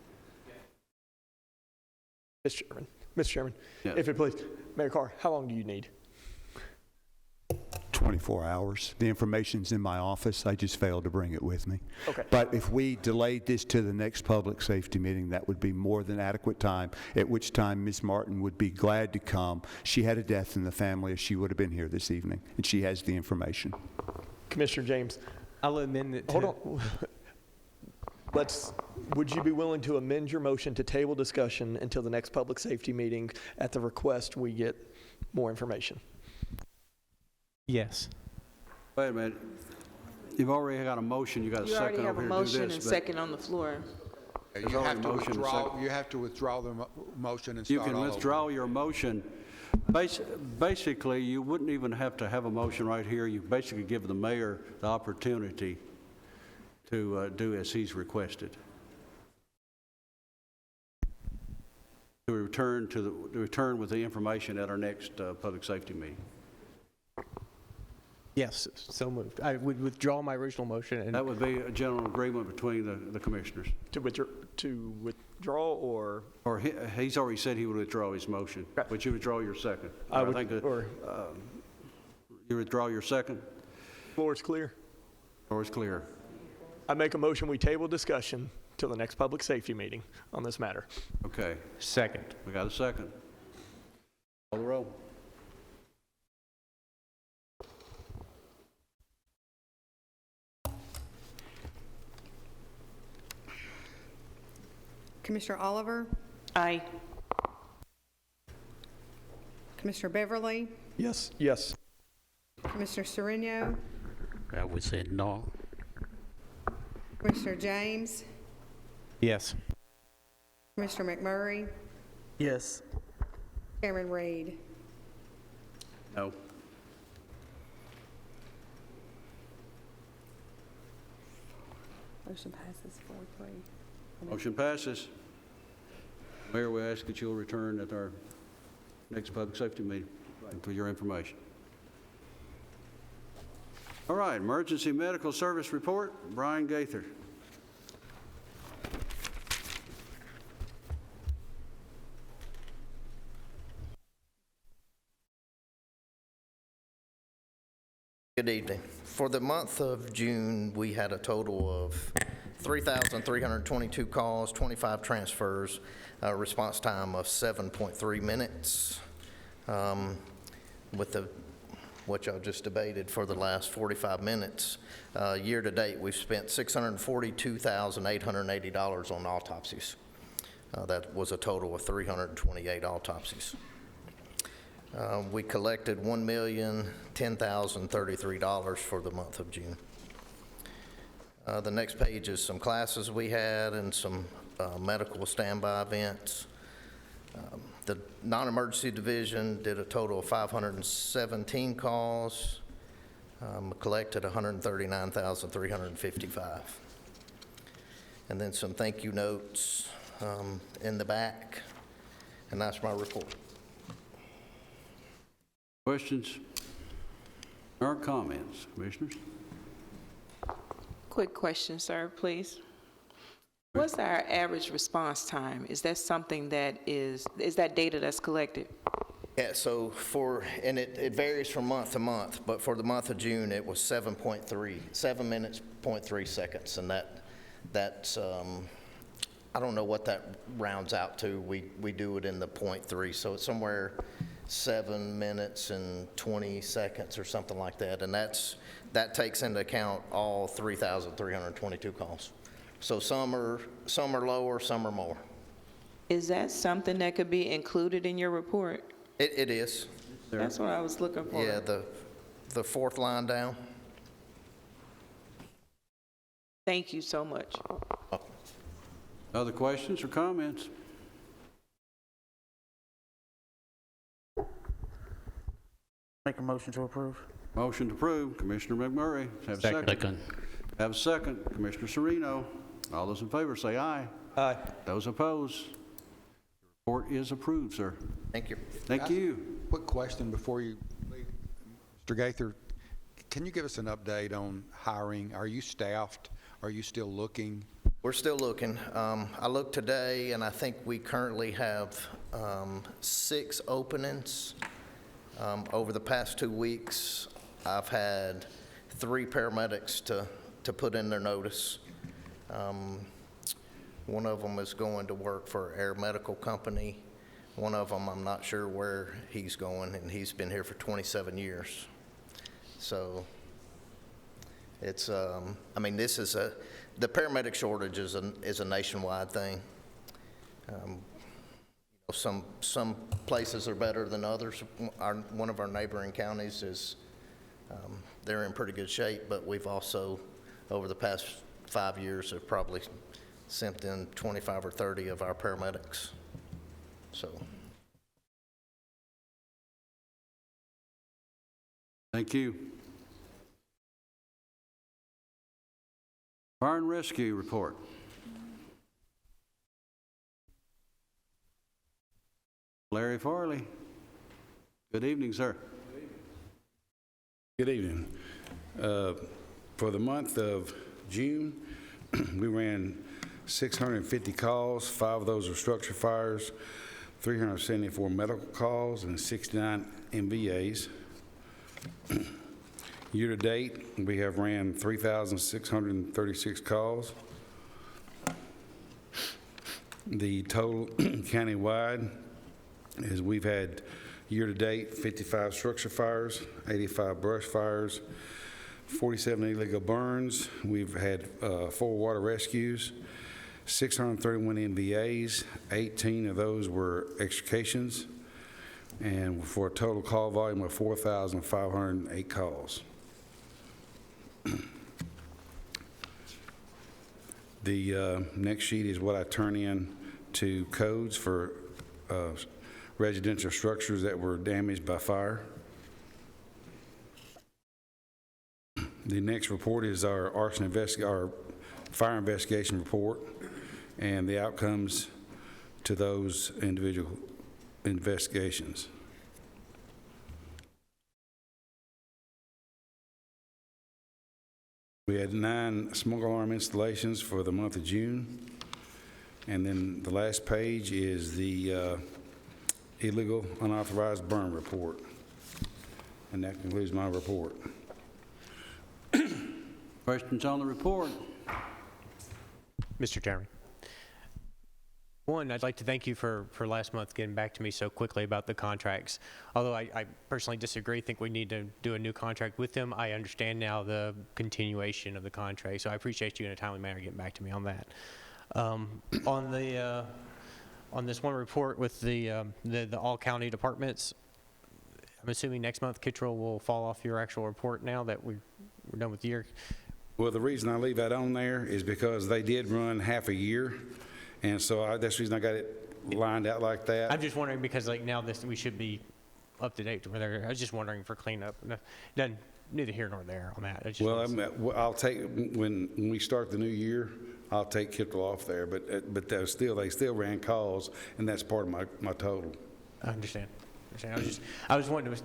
Speaker 7: Mr. Chairman,
Speaker 1: Yeah.
Speaker 7: if it please, Mayor Carr, how long do you need?
Speaker 4: 24 hours. The information's in my office. I just failed to bring it with me.
Speaker 7: Okay.
Speaker 4: But if we delayed this to the next public safety meeting, that would be more than adequate time, at which time Ms. Martin would be glad to come. She had a death in the family, or she would have been here this evening, and she has the information.
Speaker 7: Commissioner James,
Speaker 2: I'll amend it to.
Speaker 7: hold on. Would you be willing to amend your motion to table discussion until the next public safety meeting at the request we get more information?
Speaker 2: Yes.
Speaker 1: Wait a minute. You've already got a motion, you got a
Speaker 3: You already
Speaker 1: second
Speaker 3: have
Speaker 1: over
Speaker 3: a
Speaker 1: here to do
Speaker 3: motion and
Speaker 1: this. but
Speaker 3: second on the floor.
Speaker 1: There's
Speaker 8: You
Speaker 1: already
Speaker 8: have to
Speaker 1: motion and
Speaker 8: withdraw,
Speaker 1: second.
Speaker 8: you have to withdraw the motion and
Speaker 1: You
Speaker 8: start all
Speaker 1: can
Speaker 8: over.
Speaker 1: withdraw your motion. Basically, you wouldn't even have to have a motion right here. You basically give the mayor the opportunity to do as he's requested. To return with the information at our next public safety meeting.
Speaker 2: Yes, so moved. I would withdraw my original motion and
Speaker 1: That would be a general agreement between the commissioners.
Speaker 7: To withdraw or?
Speaker 1: Or he's already said he would withdraw his motion.
Speaker 7: Right.
Speaker 1: Would you withdraw your second?
Speaker 7: I would,
Speaker 1: think that,
Speaker 7: or
Speaker 1: you withdraw your second,
Speaker 7: floor is clear.
Speaker 1: or it's clear?
Speaker 7: I make a motion, we table discussion till the next public safety meeting on this matter.
Speaker 1: Okay,
Speaker 2: second.
Speaker 1: we got a second. Call the roll.
Speaker 9: Commissioner Oliver,
Speaker 3: Aye.
Speaker 9: Commissioner Beverly,
Speaker 7: Yes. Yes.
Speaker 9: Commissioner Sereno,
Speaker 10: I would say no.
Speaker 9: Commissioner James,
Speaker 2: Yes.
Speaker 9: Commissioner McMurray,
Speaker 5: Yes.
Speaker 9: Chairman Reed.
Speaker 1: No.
Speaker 9: Motion passes 4-3.
Speaker 1: Motion passes. Mayor, we ask that you'll return at our next public safety meeting for your information. All right, emergency medical service report, Brian Gaither.
Speaker 11: Good evening. For the month of June, we had a total of 3,322 calls, 25 transfers, a response time of 7.3 minutes. With what y'all just debated for the last 45 minutes, year to date, we've spent $642,880 on autopsies. That was a total of 328 autopsies. We collected $1,010,033 for the month of June. The next page is some classes we had and some medical standby events. The non-emergency division did a total of 517 calls, collected $139,355. And then some thank you notes in the back, and that's my report.
Speaker 1: Questions or comments, commissioners?
Speaker 3: Quick question, sir, please. What's our average response time? Is that something that is that data that's collected?
Speaker 11: Yeah, so and it varies from month to month, but for the month of June, it was 7 minutes, 0.3 seconds, and that's, I don't know what that rounds out to. We do it in the 0.3, so it's somewhere 7 minutes and 20 seconds or something like that, and that takes into account all 3,322 calls. So some are lower, some are more.
Speaker 3: Is that something that could be included in your report?
Speaker 11: It is.
Speaker 3: That's what I was looking for.
Speaker 11: Yeah, the fourth line down.
Speaker 3: Thank you so much.
Speaker 1: Other questions or comments?
Speaker 5: Make a motion to approve.
Speaker 1: Motion to approve, Commissioner McMurray. Have a second.
Speaker 10: Second.
Speaker 1: Have a second, Commissioner Sereno. All those in favor say aye.
Speaker 7: Aye.
Speaker 1: Those opposed? Report is approved, sir.
Speaker 11: Thank you.
Speaker 1: Thank you.
Speaker 8: Quick question before you leave. Mr. Gaither, can you give us an update on hiring? Are you staffed? Are you still looking?
Speaker 11: We're still looking. I looked today, and I think we currently have 6 openings. Over the past 2 weeks, I've had 3 paramedics to put in their notice. One of them is going to work for Air Medical Company. One of them, I'm not sure where he's going, and he's been here for 27 years. So it's, I mean, this is the paramedic shortage is a nationwide thing. Some places are better than others. One of our neighboring counties is, they're in pretty good shape, but we've also, over the past 5 years, have probably sent in 25 or 30 of our paramedics. So.
Speaker 1: Thank you. Fire and Rescue Report. Larry Farley. Good evening, sir.
Speaker 12: Good evening. For the month of June, we ran 650 calls. 5 of those were structure fires, 374 medical calls, and 69 MVAs. Year to date, we have ran 3,636 calls. The total countywide is we've had year to date 55 structure fires, 85 brush fires, 47 illegal burns. We've had 4 water rescues, 631 MVAs, 18 of those were extrications, and for a total call volume of 4,508 calls. The next sheet is what I turn in to codes for residential structures that were damaged by fire. The next report is our our fire investigation report and the outcomes to those individual investigations. We had 9 smoke alarm installations for the month of June. And then the last page is the illegal unauthorized burn report. And that concludes my report.
Speaker 1: Questions on the report?
Speaker 2: Mr. Chairman. One, I'd like to thank you for last month getting back to me so quickly about the contracts. Although I personally disagree, think we need to do a new contract with them. I understand now the continuation of the contract, so I appreciate you in a timely manner getting back to me on that. On this one report with the all county departments, I'm assuming next month Kittrell will fall off your actual report now that we're done with the year.
Speaker 12: Well, the reason I leave that on there is because they did run half a year. And so that's the reason I got it lined out like that.
Speaker 2: I'm just wondering because like now we should be up to date to whether, I was just wondering for cleanup. Neither here nor there on that.
Speaker 12: Well, I'll take, when we start the new year, I'll take Kittrell off there, but they still ran calls, and that's part of my total.
Speaker 2: I understand. I was wanting to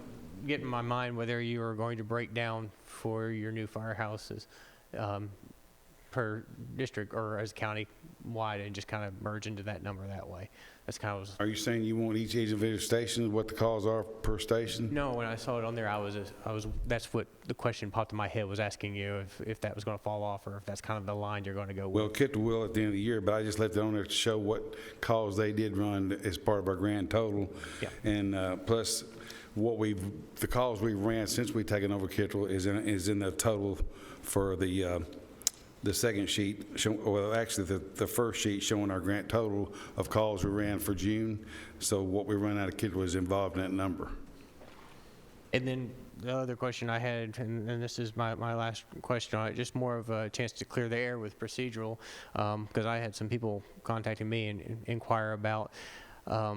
Speaker 2: get in my mind whether you were going to break down for your new firehouses per district or as county wide and just kind of merge into that number that way. That's kind of.
Speaker 12: Are you saying you want each individual station, what the calls are per station?
Speaker 2: No, when I saw it on there, I was. That's what the question popped in my head was asking you if that was going to fall off or if that's kind of the line you're going to go with.
Speaker 12: Well, Kittrell will at the end of the year, but I just left it on there to show what calls they did run as part of our grand total.
Speaker 2: Yeah. And
Speaker 12: plus the calls we ran since we've taken over Kittrell is in the total for the second sheet, well, actually the first sheet showing our grant total of calls we ran for June. So what we run out of Kittrell was involved in that number.
Speaker 2: And then the other question I had, and this is my last question on it, just more of a chance to clear the air with procedural, because I had some people contacting me and inquire about, a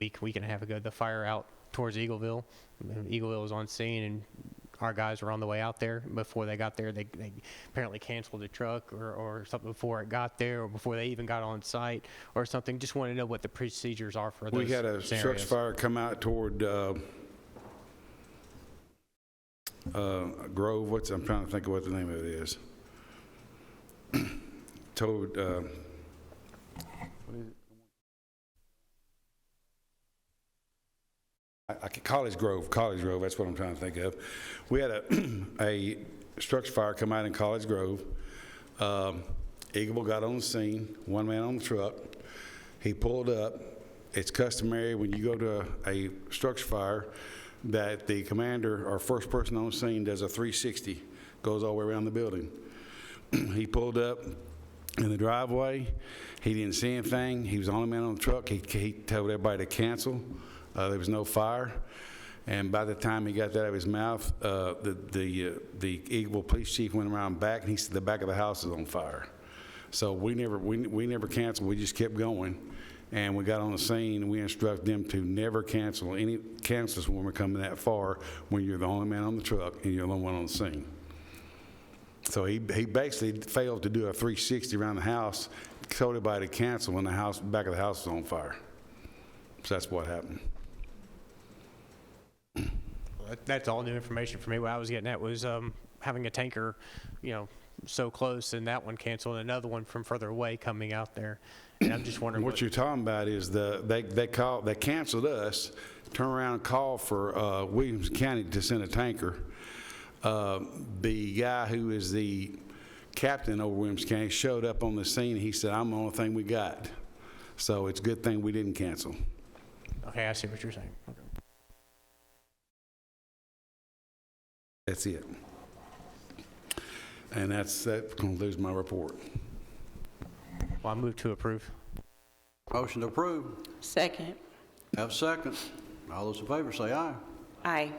Speaker 2: week and a half ago, the fire out towards Eagleville. Eagleville was on scene and our guys were on the way out there. Before they got there, they apparently canceled the truck or something before it got there or before they even got on site or something. Just want to know what the procedures are for those
Speaker 12: We had a
Speaker 2: scenarios.
Speaker 12: structure fire come out toward Grove. I'm trying to think of what the name of it is. told, what is it? College Grove, that's what I'm trying to think of. We had a structure fire come out in College Grove. Eagle got on the scene, one man on the truck. He pulled up. It's customary when you go to a structure fire that the commander or first person on the scene does a 360, goes all the way around the building. He pulled up in the driveway. He didn't see anything. He was the only man on the truck. He told everybody to cancel. There was no fire. And by the time he got that out of his mouth, the Eagle police chief went around back, and he said the back of the house is on fire. So we never canceled. We just kept going. And we got on the scene, and we instructed them to never cancel any cancels when we're coming that far, when you're the only man on the truck and you're the only one on the scene. So he basically failed to do a 360 around the house, told everybody to cancel when the back of the house was on fire. So that's what happened.
Speaker 2: That's all new information for me. What I was getting at was having a tanker, so close, and that one canceled, and another one from further away coming out there. And I'm just wondering
Speaker 12: what you're talking about is they canceled us, turned around and called for Williams County to send a tanker. The guy who is the captain over Williams County showed up on the scene. He said, "I'm the only thing we got." So it's a good thing we didn't cancel.
Speaker 2: Okay, I see what you're saying. Okay.
Speaker 12: That's it. And that concludes my report.
Speaker 2: Well, I move to approve.
Speaker 1: Motion to approve.
Speaker 3: Second.
Speaker 1: Have a second. All those in favor say aye.
Speaker 3: Aye.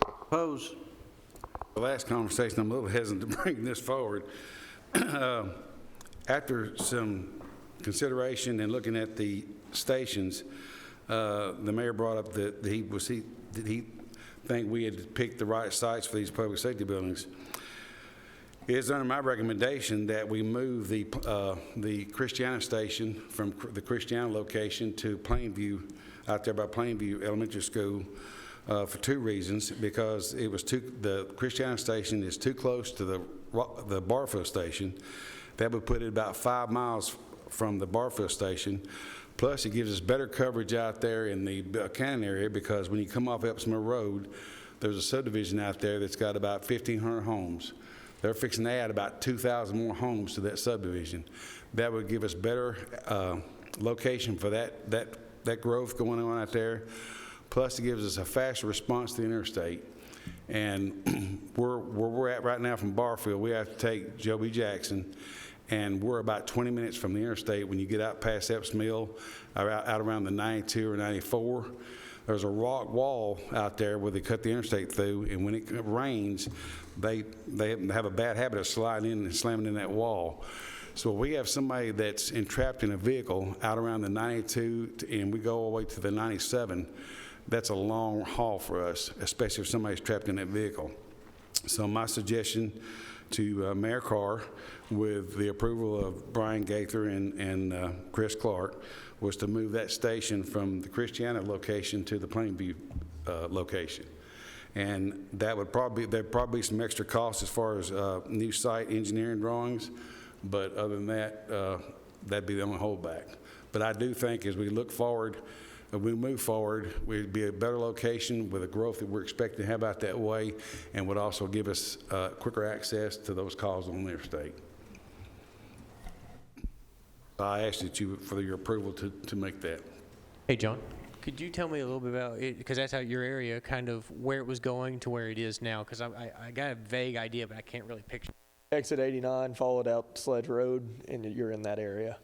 Speaker 1: Opposed?
Speaker 12: The last conversation, I'm a little hesitant to bring this forward. After some consideration and looking at the stations, the mayor brought up that he think we had picked the right sites for these public safety buildings. It is under my recommendation that we move the Christiana station from the Christiana location to Plainview, out there by Plainview Elementary School, for two reasons. Because the Christiana station is too close to the Barfield station. That would put it about 5 miles from the Barfield station. Plus, it gives us better coverage out there in the Buchanan area, because when you come off Epsmer Road, there's a subdivision out there that's got about 1,500 homes. They're fixing to add about 2,000 more homes to that subdivision. That would give us better location for that growth going on out there. Plus, it gives us a faster response to the interstate. And where we're at right now from Barfield, we have to take Joe B. Jackson, and we're about 20 minutes from the interstate. When you get out past Epps Mill, or out around the 92 or 94, there's a rock wall out there where they cut the interstate through, and when it rains, they have a bad habit of sliding in and slamming in that wall. So we have somebody that's entrapped in a vehicle out around the 92, and we go all the way to the 97. That's a long haul for us, especially if somebody's trapped in that vehicle. So my suggestion to Mayor Carr, with the approval of Brian Gaither and Chris Clark, was to move that station from the Christiana location to the Plainview location. And there'd probably be some extra costs as far as new site engineering drawings, but other than that, that'd be the only holdback. But I do think as we look forward, if we move forward, we'd be a better location with the growth that we're expecting to have out that way, and would also give us quicker access to those calls on the interstate. I asked for your approval to make that.
Speaker 2: Hey, John, could you tell me a little bit about it, because that's out your area, kind of where it was going to where it is now? Because I got a vague idea, but I can't really picture.
Speaker 7: Exit 89, followed out Sledge Road, and you're in that area.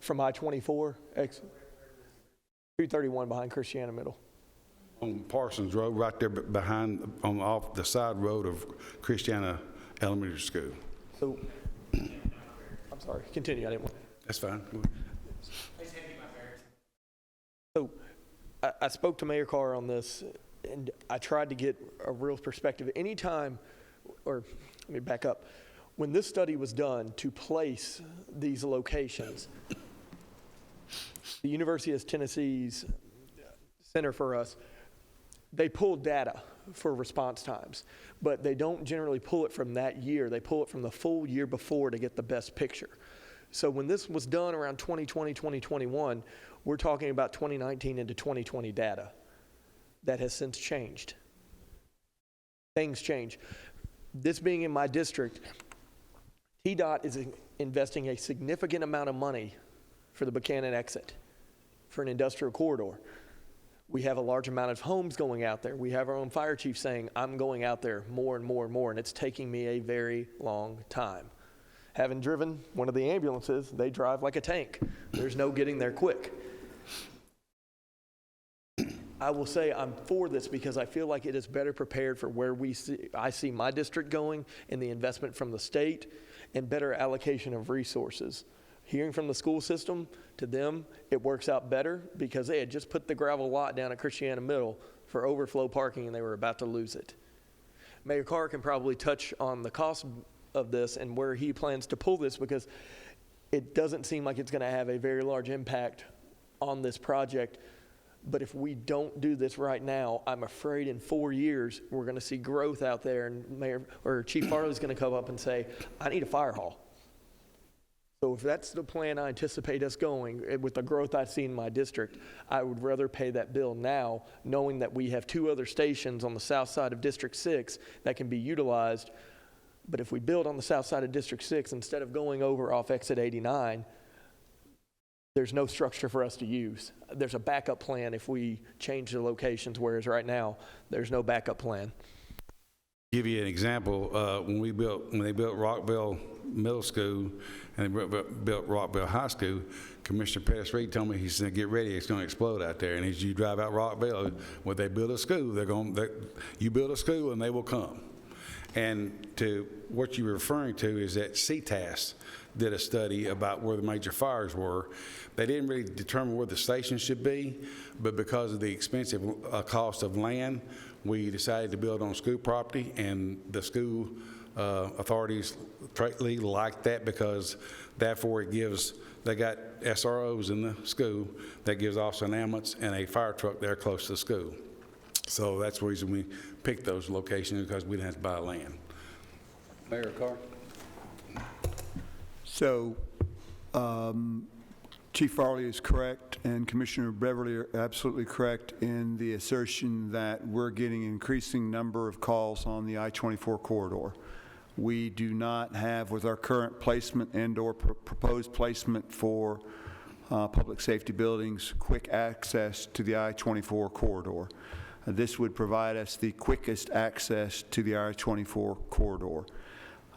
Speaker 7: From I-24, exit 231 behind Christiana Middle.
Speaker 12: On Parsons Road, right there behind, off the side road of Christiana Elementary School.
Speaker 7: So, I'm sorry, continue, I didn't want.
Speaker 12: That's fine.
Speaker 7: So, I spoke to Mayor Carr on this, and I tried to get a real perspective. Anytime, or let me back up, when this study was done to place these locations, the University of Tennessee's Center for Us, they pulled data for response times, but they don't generally pull it from that year. They pull it from the full year before to get the best picture. So when this was done around 2020, 2021, we're talking about 2019 into 2020 data. That has since changed. Things change. This being in my district, TDOT is investing a significant amount of money for the Buchanan exit, for an industrial corridor. We have a large amount of homes going out there. We have our own fire chief saying, I'm going out there more and more and more, and it's taking me a very long time. Having driven one of the ambulances, they drive like a tank. There's no getting there quick. I will say I'm for this because I feel like it is better prepared for where I see my district going and the investment from the state and better allocation of resources. Hearing from the school system, to them, it works out better because they had just put the gravel lot down at Christiana Middle for overflow parking and they were about to lose it. Mayor Carr can probably touch on the cost of this and where he plans to pull this because it doesn't seem like it's going to have a very large impact on this project. But if we don't do this right now, I'm afraid in 4 years, we're going to see growth out there and Chief Farley's going to come up and say, I need a fire hall. So if that's the plan I anticipate us going, with the growth I see in my district, I would rather pay that bill now, knowing that we have 2 other stations on the south side of District 6 that can be utilized. But if we build on the south side of District 6, instead of going over off exit 89, there's no structure for us to use. There's a backup plan if we change the locations, whereas right now, there's no backup plan.
Speaker 12: Give you an example, when they built Rockville Middle School and they built Rockville High School, Commissioner Pettis-Reed told me, he said, get ready, it's going to explode out there. And as you drive out Rockville, when they build a school, you build a school and they will come. And to what you're referring to is that CTAS did a study about where the major fires were. They didn't really determine where the station should be, but because of the expensive cost of land, we decided to build on school property, and the school authorities like that because therefore they got SROs in the school that gives also an ambulance and a fire truck there close to the school. So that's the reason we picked those locations, because we didn't have to buy land. Mayor Carr?
Speaker 4: So, Chief Farley is correct, and Commissioner Beverly are absolutely correct in the assertion that we're getting an increasing number of calls on the I-24 corridor. We do not have, with our current placement and/or proposed placement for public safety buildings, quick access to the I-24 corridor. This would provide us the quickest access to the I-24 corridor.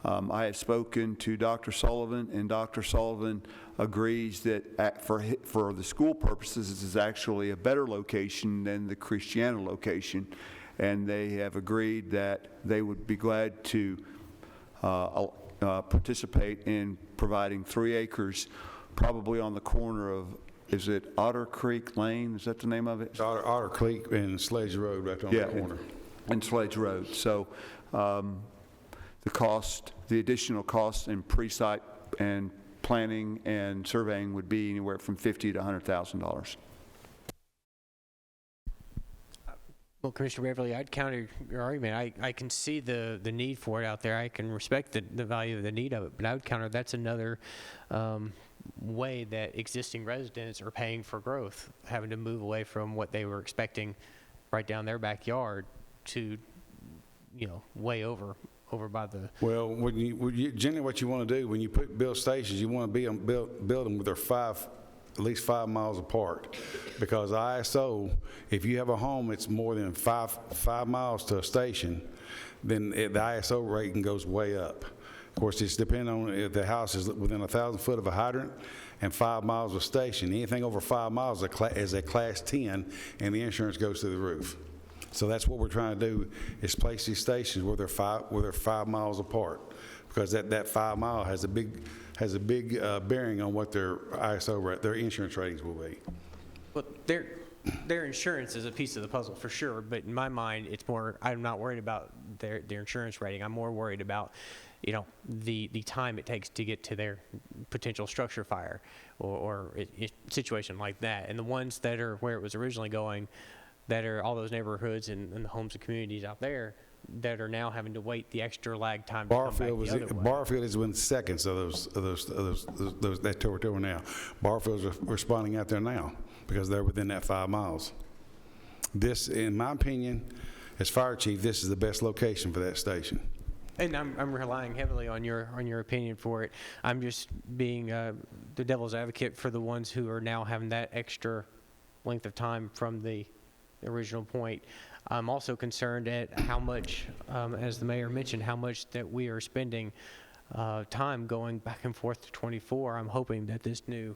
Speaker 4: I have spoken to Dr. Sullivan, and Dr. Sullivan agrees that for the school purposes, this is actually a better location than the Christiana location, and they have agreed that they would be glad to participate in providing 3 acres, probably on the corner of, is it Otter Creek Lane? Is that the name of it?
Speaker 12: Otter Creek and Sledge Road right on the corner.
Speaker 4: And Sledge Road. So the additional cost in pre-site and planning and surveying would be anywhere from $50,000 to $100,000.
Speaker 2: Well, Commissioner Beverly, I'd counter your argument. I can see the need for it out there. I can respect the value of the need of it, but I would counter that's another way that existing residents are paying for growth, having to move away from what they were expecting right down their backyard to, way over by the...
Speaker 12: Well, generally what you want to do when you build stations, you want to build them with at least 5 miles apart, because ISO, if you have a home that's more than 5 miles to a station, then the ISO rating goes way up. Of course, it's depending on if the house is within 1,000 foot of a hydrant and 5 miles of a station. Anything over 5 miles is a class 10, and the insurance goes through the roof. So that's what we're trying to do, is place these stations where they're 5 miles apart, because that 5 mile has a big bearing on what their their insurance ratings will be.
Speaker 2: Well, their insurance is a piece of the puzzle for sure, but in my mind, it's more, I'm not worried about their insurance rating. I'm more worried about, the time it takes to get to their potential structure fire or situation like that. And the ones that are where it was originally going, that are all those neighborhoods and the homes and communities out there that are now having to wait the extra lag time to come back the other way.
Speaker 12: Barfield is within seconds of that territory now. Barfield's responding out there now because they're within that 5 miles. This, in my opinion, as fire chief, this is the best location for that station.
Speaker 2: And I'm relying heavily on your opinion for it. I'm just being the devil's advocate for the ones who are now having that extra length of time from the original point. I'm also concerned at how much, as the mayor mentioned, how much that we are spending time going back and forth to 24. I'm hoping that this new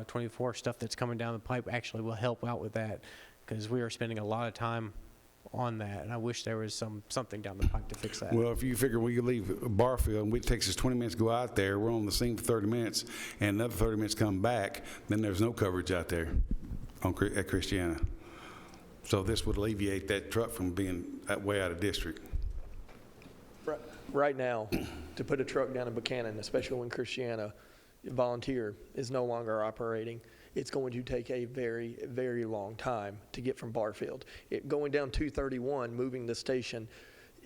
Speaker 2: 24 stuff that's coming down the pipe actually will help out with that, because we are spending a lot of time on that, and I wish there was something down the pipe to fix that.
Speaker 12: Well, if you figure we could leave Barfield and it takes us 20 minutes to go out there, we're on the scene for 30 minutes, and another 30 minutes come back, then there's no coverage out there at Christiana. So this would alleviate that truck from being way out of district.
Speaker 7: Right now, to put a truck down in Buchanan, especially when Christiana Volunteer is no longer operating, it's going to take a very, very long time to get from Barfield. Going down 231, moving the station,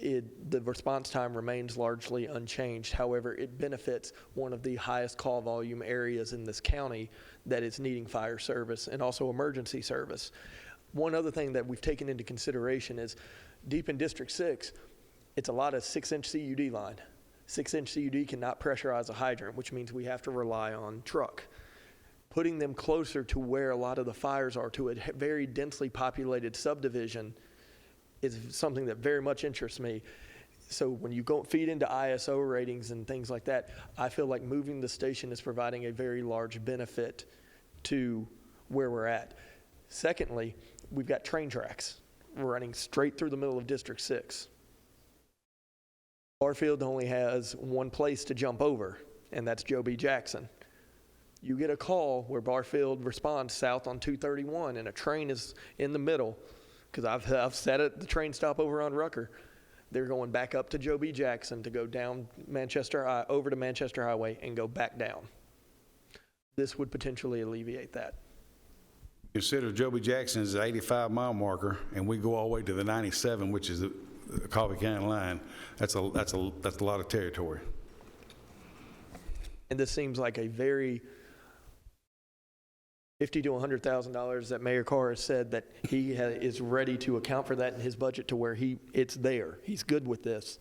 Speaker 7: the response time remains largely unchanged. However, it benefits one of the highest call volume areas in this county that is needing fire service and also emergency service. One other thing that we've taken into consideration is deep in District 6, it's a lot of 6-inch CUD line. 6-inch CUD cannot pressurize a hydrant, which means we have to rely on truck. Putting them closer to where a lot of the fires are, to a very densely populated subdivision, is something that very much interests me. So when you go feed into ISO ratings and things like that, I feel like moving the station is providing a very large benefit to where we're at. Secondly, we've got train tracks running straight through the middle of District 6. Barfield only has one place to jump over, and that's Joe B. Jackson. You get a call where Barfield responds south on 231 and a train is in the middle, because I've sat at the train stop over on Rucker. They're going back up to Joe B. Jackson to go down over to Manchester Highway and go back down. This would potentially alleviate that.
Speaker 12: Consider Joe B. Jackson is the 85-mile marker, and we go all the way to the 97, which is the Coffee County line. That's a lot of territory.
Speaker 7: And this seems like a very $50,000 to $100,000 that Mayor Carr has said that he is ready to account for that in his budget to where it's there. He's good with this.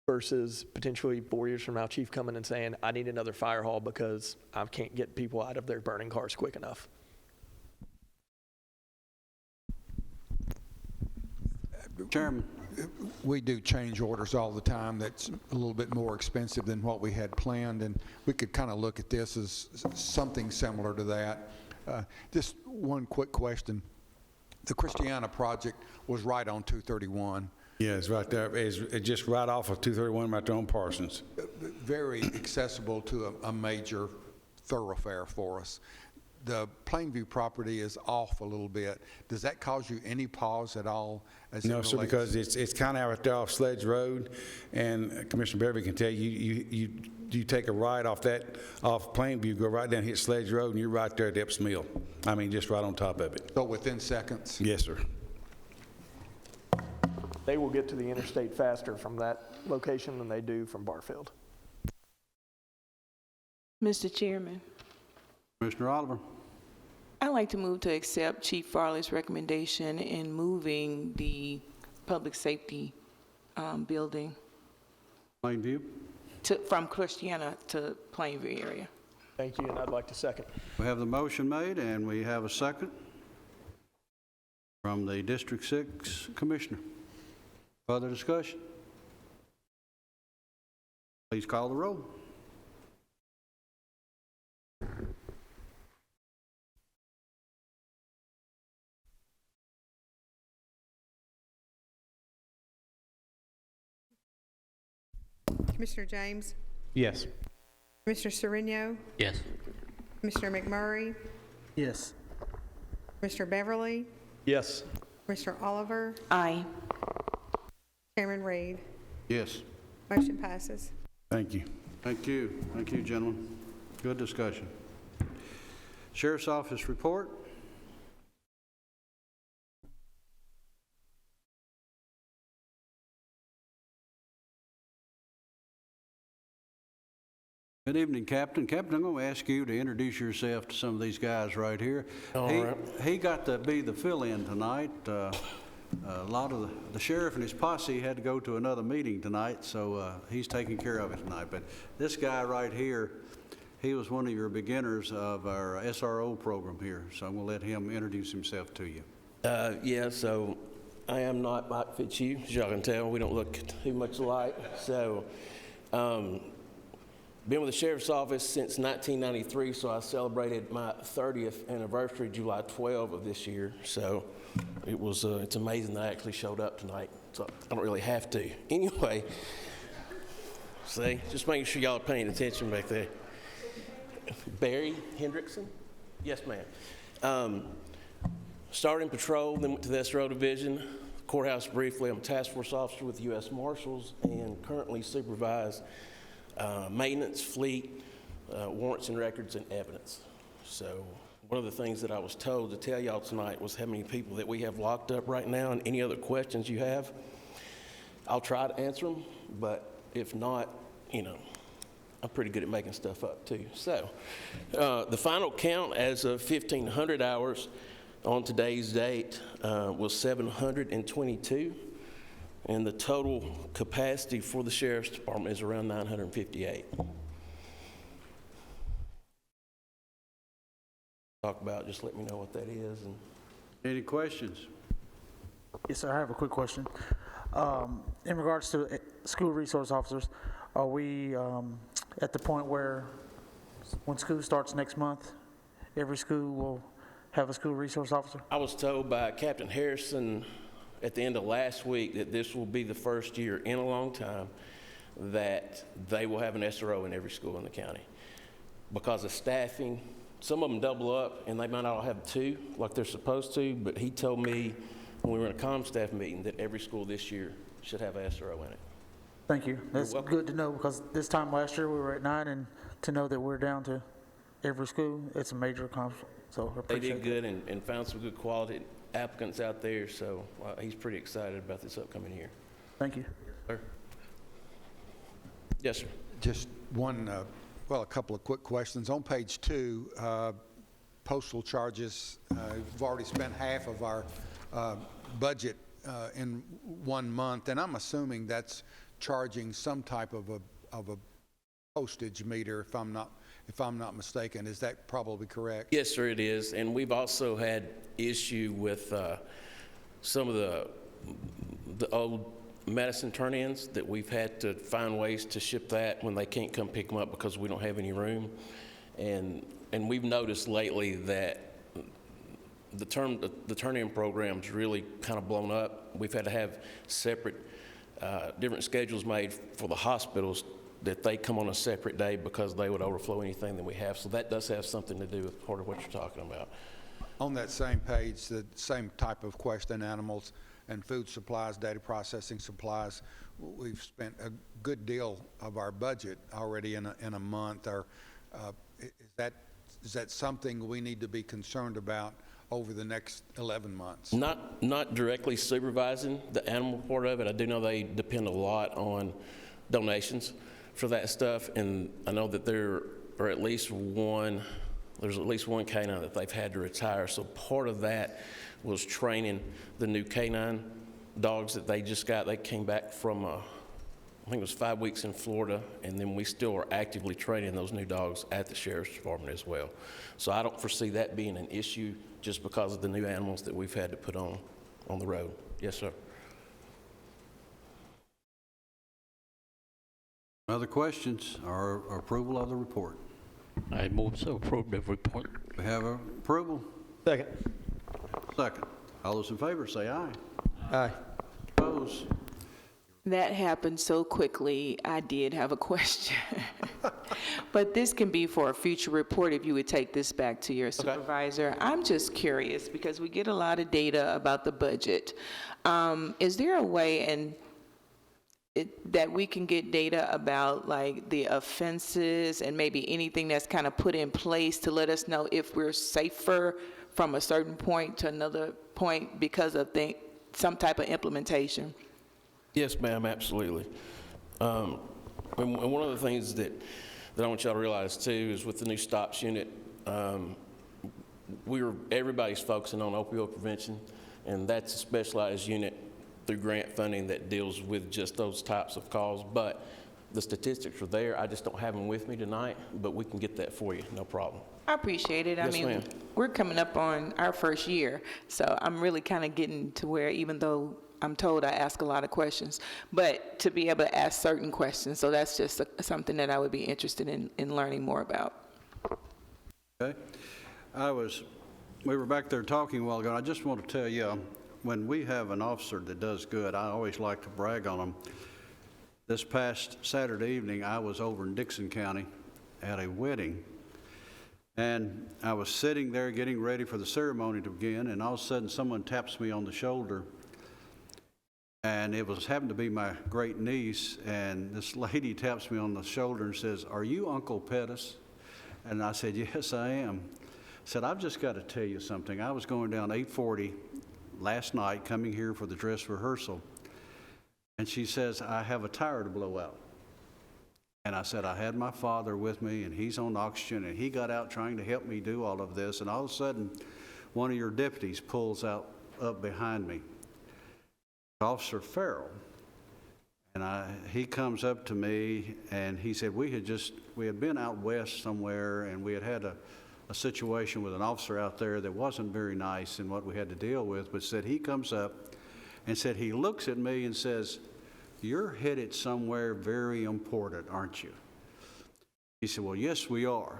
Speaker 7: Versus potentially 4 years from now, Chief coming and saying, I need another fire hall because I can't get people out of their burning cars quick enough.
Speaker 1: Chairman.
Speaker 8: We do change orders all the time that's a little bit more expensive than what we had planned, and we could kind of look at this as something similar to that. Just one quick question. The Christiana project was right on 231.
Speaker 12: Yeah, it's right there. It's just right off of 231 right there on Parsons.
Speaker 8: Very accessible to a major thoroughfare for us. The Plainview property is off a little bit. Does that cause you any pause at all?
Speaker 12: No, sir, because it's kind of right there off Sledge Road, and Commissioner Beverly can tell you, you take a right off Plainview, go right down, hit Sledge Road, and you're right there at Epps Mill. I mean, just right on top of it.
Speaker 8: So within seconds?
Speaker 12: Yes, sir.
Speaker 7: They will get to the interstate faster from that location than they do from Barfield.
Speaker 3: Mr. Chairman,
Speaker 1: Commissioner Oliver.
Speaker 3: I'd like to move to accept Chief Farley's recommendation in moving the public safety building
Speaker 1: Plainview.
Speaker 3: from Christiana to Plainview area.
Speaker 7: Thank you, and I'd like to second.
Speaker 1: We have the motion made, and we have a second from the District 6 Commissioner. Further discussion? Please call the roll.
Speaker 9: Commissioner James,
Speaker 2: Yes.
Speaker 9: Commissioner Sereno,
Speaker 10: Yes.
Speaker 9: Commissioner McMurray,
Speaker 5: Yes.
Speaker 9: Commissioner Beverly,
Speaker 7: Yes.
Speaker 9: Commissioner Oliver,
Speaker 3: Aye.
Speaker 9: Chairman Reed.
Speaker 1: Yes.
Speaker 9: Motion passes.
Speaker 12: Thank you.
Speaker 1: Thank you. Thank you, gentlemen. Good discussion. Sheriff's Office report. Good evening, Captain. Captain, I'm going to ask you to introduce yourself to some of these guys right here. He got to be the fill-in tonight. A lot of the sheriff and his posse had to go to another meeting tonight, so he's taking care of it tonight. But this guy right here, he was one of your beginners of our SRO program here, so I'm going to let him introduce himself to you.
Speaker 13: Yeah, so I am not Mike Fitzhugh. As y'all can tell, we don't look too much alike. So, been with the Sheriff's Office since 1993, so I celebrated my 30th anniversary July 12 of this year. So it was, it's amazing that I actually showed up tonight, so I don't really have to. Anyway, see, just making sure y'all are paying attention back there. Barry Hendrickson? Yes, ma'am. Started in patrol, then went to the SRO division, courthouse briefly. I'm a task force officer with the U.S. Marshals and currently supervise maintenance, fleet, warrants and records, and evidence. So one of the things that I was told to tell y'all tonight was how many people that we have locked up right now, and any other questions you have, I'll try to answer them, but if not, you know, I'm pretty good at making stuff up too. So the final count as of 1,500 hours on today's date was 722. And the total capacity for the Sheriff's Department is around 958. Talk about, just let me know what that is. And
Speaker 1: Any questions?
Speaker 5: Yes, sir, I have a quick question. In regards to school resource officers, are we at the point where when school starts next month, every school will have a school resource officer?
Speaker 13: I was told by Captain Harrison at the end of last week that this will be the first year in a long time that they will have an SRO in every school in the county. Because of staffing, some of them double up and they might not all have two like they're supposed to, but he told me when we were in a comm staff meeting that every school this year should have an SRO in it.
Speaker 5: Thank you. That's good to know, because this time last year we were at 9, and to know that we're down to every school, it's a major accomplishment. So I appreciate
Speaker 13: They did good and found some good quality applicants out there, so he's pretty excited about this upcoming year.
Speaker 5: Thank you.
Speaker 13: Sir? Yes, sir.
Speaker 8: Just one, well, a couple of quick questions. On page 2, postal charges, we've already spent half of our budget in 1 month, and I'm assuming that's charging some type of a postage meter, if I'm not mistaken. Is that probably correct?
Speaker 13: Yes, sir, it is. And we've also had issue with some of the old medicine turn-ins that we've had to find ways to ship that when they can't come pick them up because we don't have any room. And we've noticed lately that the turn-in program's really kind of blown up. We've had to have separate, different schedules made for the hospitals that they come on a separate day because they would overflow anything that we have. So that does have something to do with part of what you're talking about.
Speaker 8: On that same page, the same type of question, animals and food supplies, data processing supplies, we've spent a good deal of our budget already in a month. Or is that something we need to be concerned about over the next 11 months?
Speaker 13: Not directly supervising the animal part of it. I do know they depend a lot on donations for that stuff, and I know that there's at least one canine that they've had to retire. So part of that was training the new canine dogs that they just got. They came back from, I think it was 5 weeks in Florida, and then we still are actively training those new dogs at the Sheriff's Department as well. So I don't foresee that being an issue just because of the new animals that we've had to put on the road. Yes, sir.
Speaker 1: Other questions or approval of the report?
Speaker 10: I move to approve the report.
Speaker 1: We have approval?
Speaker 7: Second.
Speaker 1: Second. All those in favor say aye.
Speaker 7: Aye.
Speaker 1: Opposed?
Speaker 3: That happened so quickly, I did have a question. But this can be for a future report if you would take this back to your supervisor. I'm just curious because we get a lot of data about the budget. Is there a way that we can get data about like the offenses and maybe anything that's kind of put in place to let us know if we're safer from a certain point to another point because of some type of implementation?
Speaker 13: Yes, ma'am, absolutely. And one of the things that I want y'all to realize too is with the new stops unit, everybody's focusing on opioid prevention, and that's a specialized unit through grant funding that deals with just those types of calls. But the statistics are there. I just don't have them with me tonight, but we can get that for you, no problem.
Speaker 3: I appreciate it. I
Speaker 13: Yes,
Speaker 3: mean,
Speaker 13: ma'am.
Speaker 3: we're coming up on our first year, so I'm really kind of getting to where, even though I'm told I ask a lot of questions, but to be able to ask certain questions, so that's just something that I would be interested in learning more about.
Speaker 1: Okay. We were back there talking a while ago, and I just want to tell you, when we have an officer that does good, I always like to brag on them. This past Saturday evening, I was over in Dixon County at a wedding, and I was sitting there getting ready for the ceremony to begin, and all of a sudden someone taps me on the shoulder, and it happened to be my great niece, and this lady taps me on the shoulder and says, "Are you Uncle Pettis?" And I said, "Yes, I am." I said, "I've just got to tell you something. I was going down 840 last night coming here for the dress rehearsal." And she says, "I have a tire to blow out." And I said, "I had my father with me, and he's on oxygen, and he got out trying to help me do all of this." And all of a sudden, one of your deputies pulls up behind me, Officer Farrell. And he comes up to me, and he said, we had been out west somewhere, and we had a situation with an officer out there that wasn't very nice in what we had to deal with, but said he comes up and said he looks at me and says, "You're headed somewhere very important, aren't you?" He said, "Well, yes, we are."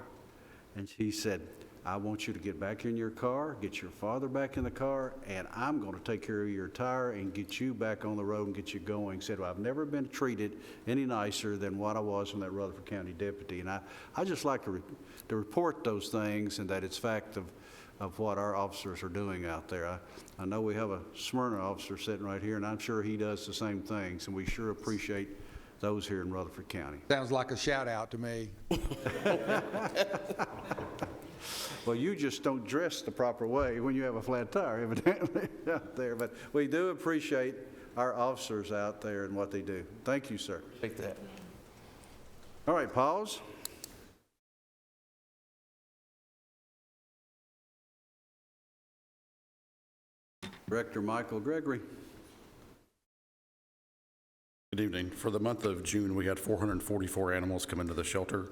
Speaker 1: And he said, "I want you to get back in your car, get your father back in the car, and I'm going to take care of your tire and get you back on the road and get you going." He said, "Well, I've never been treated any nicer than what I was from that Rutherford County deputy." And I just like to report those things, and that it's fact of what our officers are doing out there. I know we have a Smyrna officer sitting right here, and I'm sure he does the same things, and we sure appreciate those here in Rutherford County.
Speaker 8: Sounds like a shout out to me.
Speaker 1: Well, you just don't dress the proper way when you have a flat tire, evidently, out there. But we do appreciate our officers out there and what they do. Thank you, sir.
Speaker 13: Take that.
Speaker 1: All right, pause. Director Michael Gregory.
Speaker 14: Good evening. For the month of June, we had 444 animals come into the shelter.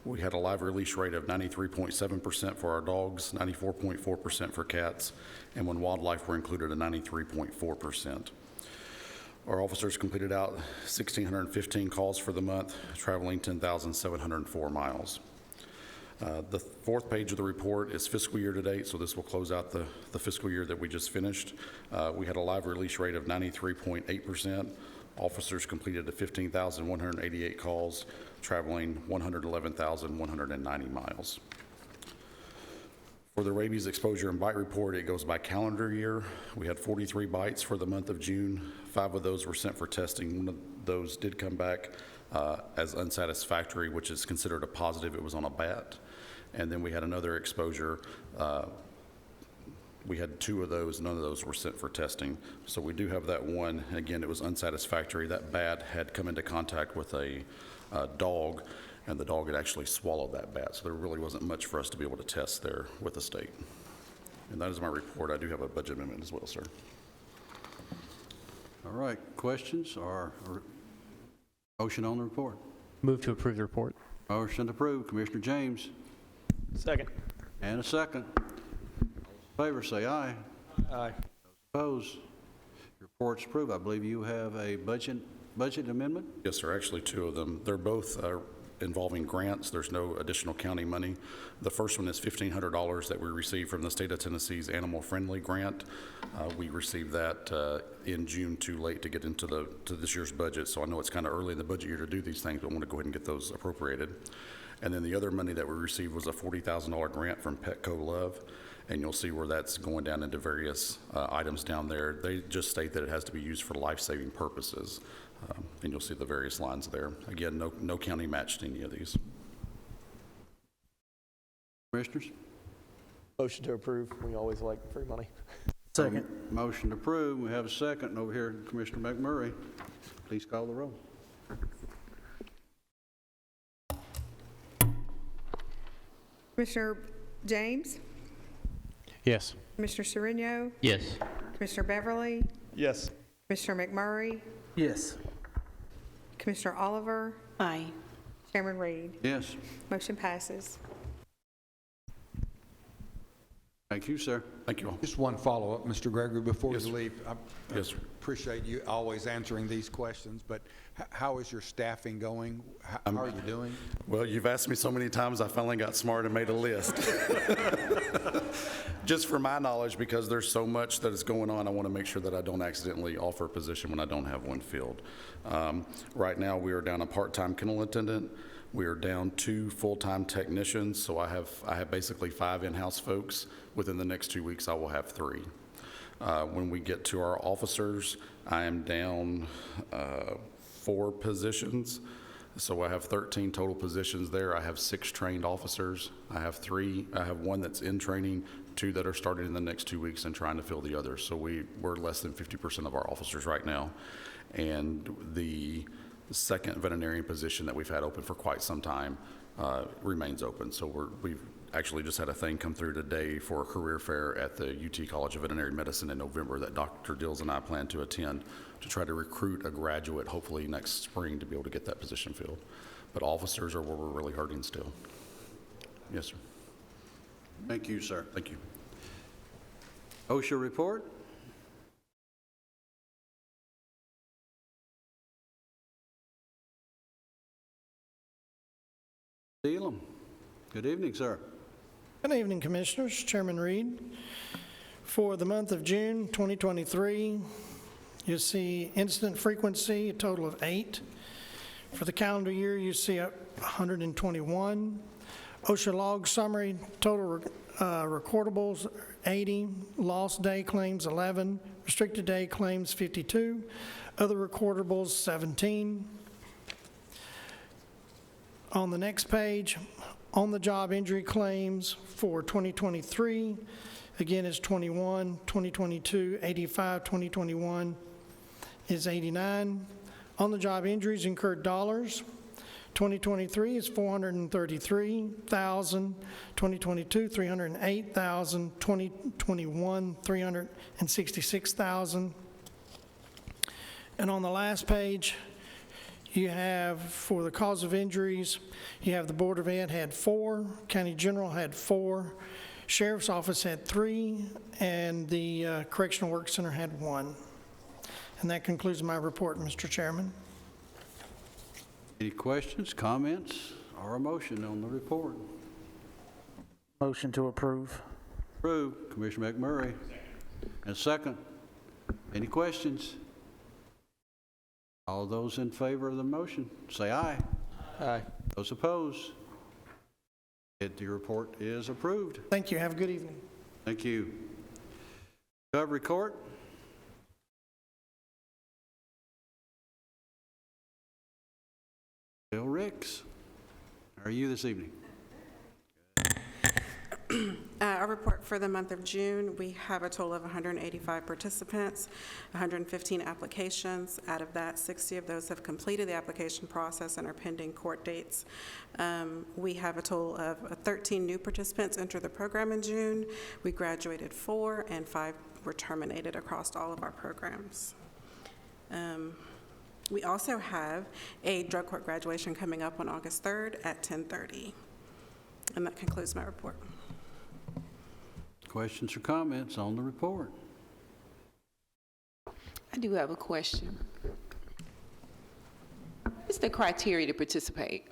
Speaker 14: We had a live release rate of 93.7% for our dogs, 94.4% for cats, and when wildlife were included, a 93.4%. Our officers completed out 1,615 calls for the month, traveling 10,704 miles. The fourth page of the report is fiscal year to date, so this will close out the fiscal year that we just finished. We had a live release rate of 93.8%. Officers completed 15,188 calls, traveling 111,190 miles. For the rabies exposure and bite report, it goes by calendar year. We had 43 bites for the month of June. 5 of those were sent for testing. One of those did come back as unsatisfactory, which is considered a positive. It was on a bat. And then we had another exposure. We had 2 of those. None of those were sent for testing. So we do have that one. Again, it was unsatisfactory. That bat had come into contact with a dog, and the dog had actually swallowed that bat. So there really wasn't much for us to be able to test there with the state. And that is my report. I do have a budget amendment as well, sir.
Speaker 1: All right, questions or motion on the report?
Speaker 2: Move to approve the report.
Speaker 1: Motion approved. Commissioner James.
Speaker 7: Second.
Speaker 1: And a second. All in favor, say aye.
Speaker 7: Aye.
Speaker 1: Opposed? Your report's approved. I believe you have a budget amendment?
Speaker 14: Yes, sir. Actually, 2 of them. They're both involving grants. There's no additional county money. The first one is $1,500 that we received from the state of Tennessee's Animal Friendly Grant. We received that in June, too late to get into this year's budget. So I know it's kind of early in the budget year to do these things, but I want to go ahead and get those appropriated. And then the other money that we received was a $40,000 grant from Petco Love. And you'll see where that's going down into various items down there. They just state that it has to be used for life-saving purposes. And you'll see the various lines there. Again, no county matched any of these.
Speaker 1: Commissioners?
Speaker 7: Motion to approve. We always like free money.
Speaker 5: Second.
Speaker 1: Motion approved. We have a second over here. Commissioner McMurray, please call the roll.
Speaker 9: Commissioner James,
Speaker 2: Yes.
Speaker 9: Commissioner Sereno,
Speaker 10: Yes.
Speaker 9: Commissioner Beverly,
Speaker 7: Yes.
Speaker 9: Commissioner McMurray,
Speaker 5: Yes.
Speaker 9: Commissioner Oliver,
Speaker 3: Aye.
Speaker 9: Chairman Reed.
Speaker 1: Yes.
Speaker 9: Motion passes.
Speaker 1: Thank you, sir.
Speaker 14: Thank you all.
Speaker 8: Just one follow-up, Mr. Gregory, before
Speaker 14: Yes,
Speaker 8: you
Speaker 14: sir.
Speaker 8: leave.
Speaker 14: Yes, sir.
Speaker 8: Appreciate you always answering these questions, but how is your staffing going? How are you doing?
Speaker 14: Well, you've asked me so many times, I finally got smart and made a list. Just for my knowledge, because there's so much that is going on, I want to make sure that I don't accidentally offer a position when I don't have one filled. Right now, we are down a part-time kennel attendant. We are down 2 full-time technicians, so I have basically 5 in-house folks. Within the next 2 weeks, I will have 3. When we get to our officers, I am down 4 positions. So I have 13 total positions there. I have 6 trained officers. I have 1 that's in training, 2 that are starting in the next 2 weeks and trying to fill the others. So we're less than 50% of our officers right now. And the second veterinarian position that we've had open for quite some time remains open. So we've actually just had a thing come through today for a career fair at the UT College of Veterinary Medicine in November that Dr. Dills and I plan to attend to try to recruit a graduate, hopefully next spring, to be able to get that position filled. But officers are where we're really hurting still. Yes, sir.
Speaker 1: Thank you, sir.
Speaker 14: Thank you.
Speaker 1: OSHA report? Elam. Good evening, sir.
Speaker 15: Good evening, Commissioners. Chairman Reed. For the month of June 2023, you see incident frequency, a total of 8. For the calendar year, you see 121. OSHA log summary, total recordables 80, lost day claims 11, restricted day claims 52, other recordables 17. On the next page, on-the-job injury claims for 2023, again, is 21, 2022, 85, 2021 is 89. On-the-job injuries incurred dollars, 2023 is $433,000, 2022, $308,000, 2021, $366,000. And on the last page, you have, for the cause of injuries, you have the Board of Ed had 4, County General had 4, Sheriff's Office had 3, and the Correctional Work Center had 1. And that concludes my report, Mr. Chairman.
Speaker 1: Any questions, comments, or a motion on the report?
Speaker 5: Motion to approve.
Speaker 1: Approved. Commissioner McMurray. And second. Any questions? All those in favor of the motion, say aye.
Speaker 7: Aye.
Speaker 1: Those opposed? The report is approved.
Speaker 15: Thank you. Have a good evening.
Speaker 1: Thank you. Recovery Court. Bill Ricks, how are you this evening?
Speaker 16: Our report for the month of June, we have a total of 185 participants, 115 applications. Out of that, 60 of those have completed the application process and are pending court dates. We have a total of 13 new participants enter the program in June. We graduated 4 and 5 were terminated across all of our programs. We also have a drug court graduation coming up on August 3rd at 10:30. And that concludes my report.
Speaker 1: Questions or comments on the report?
Speaker 3: I do have a question. What's the criteria to participate?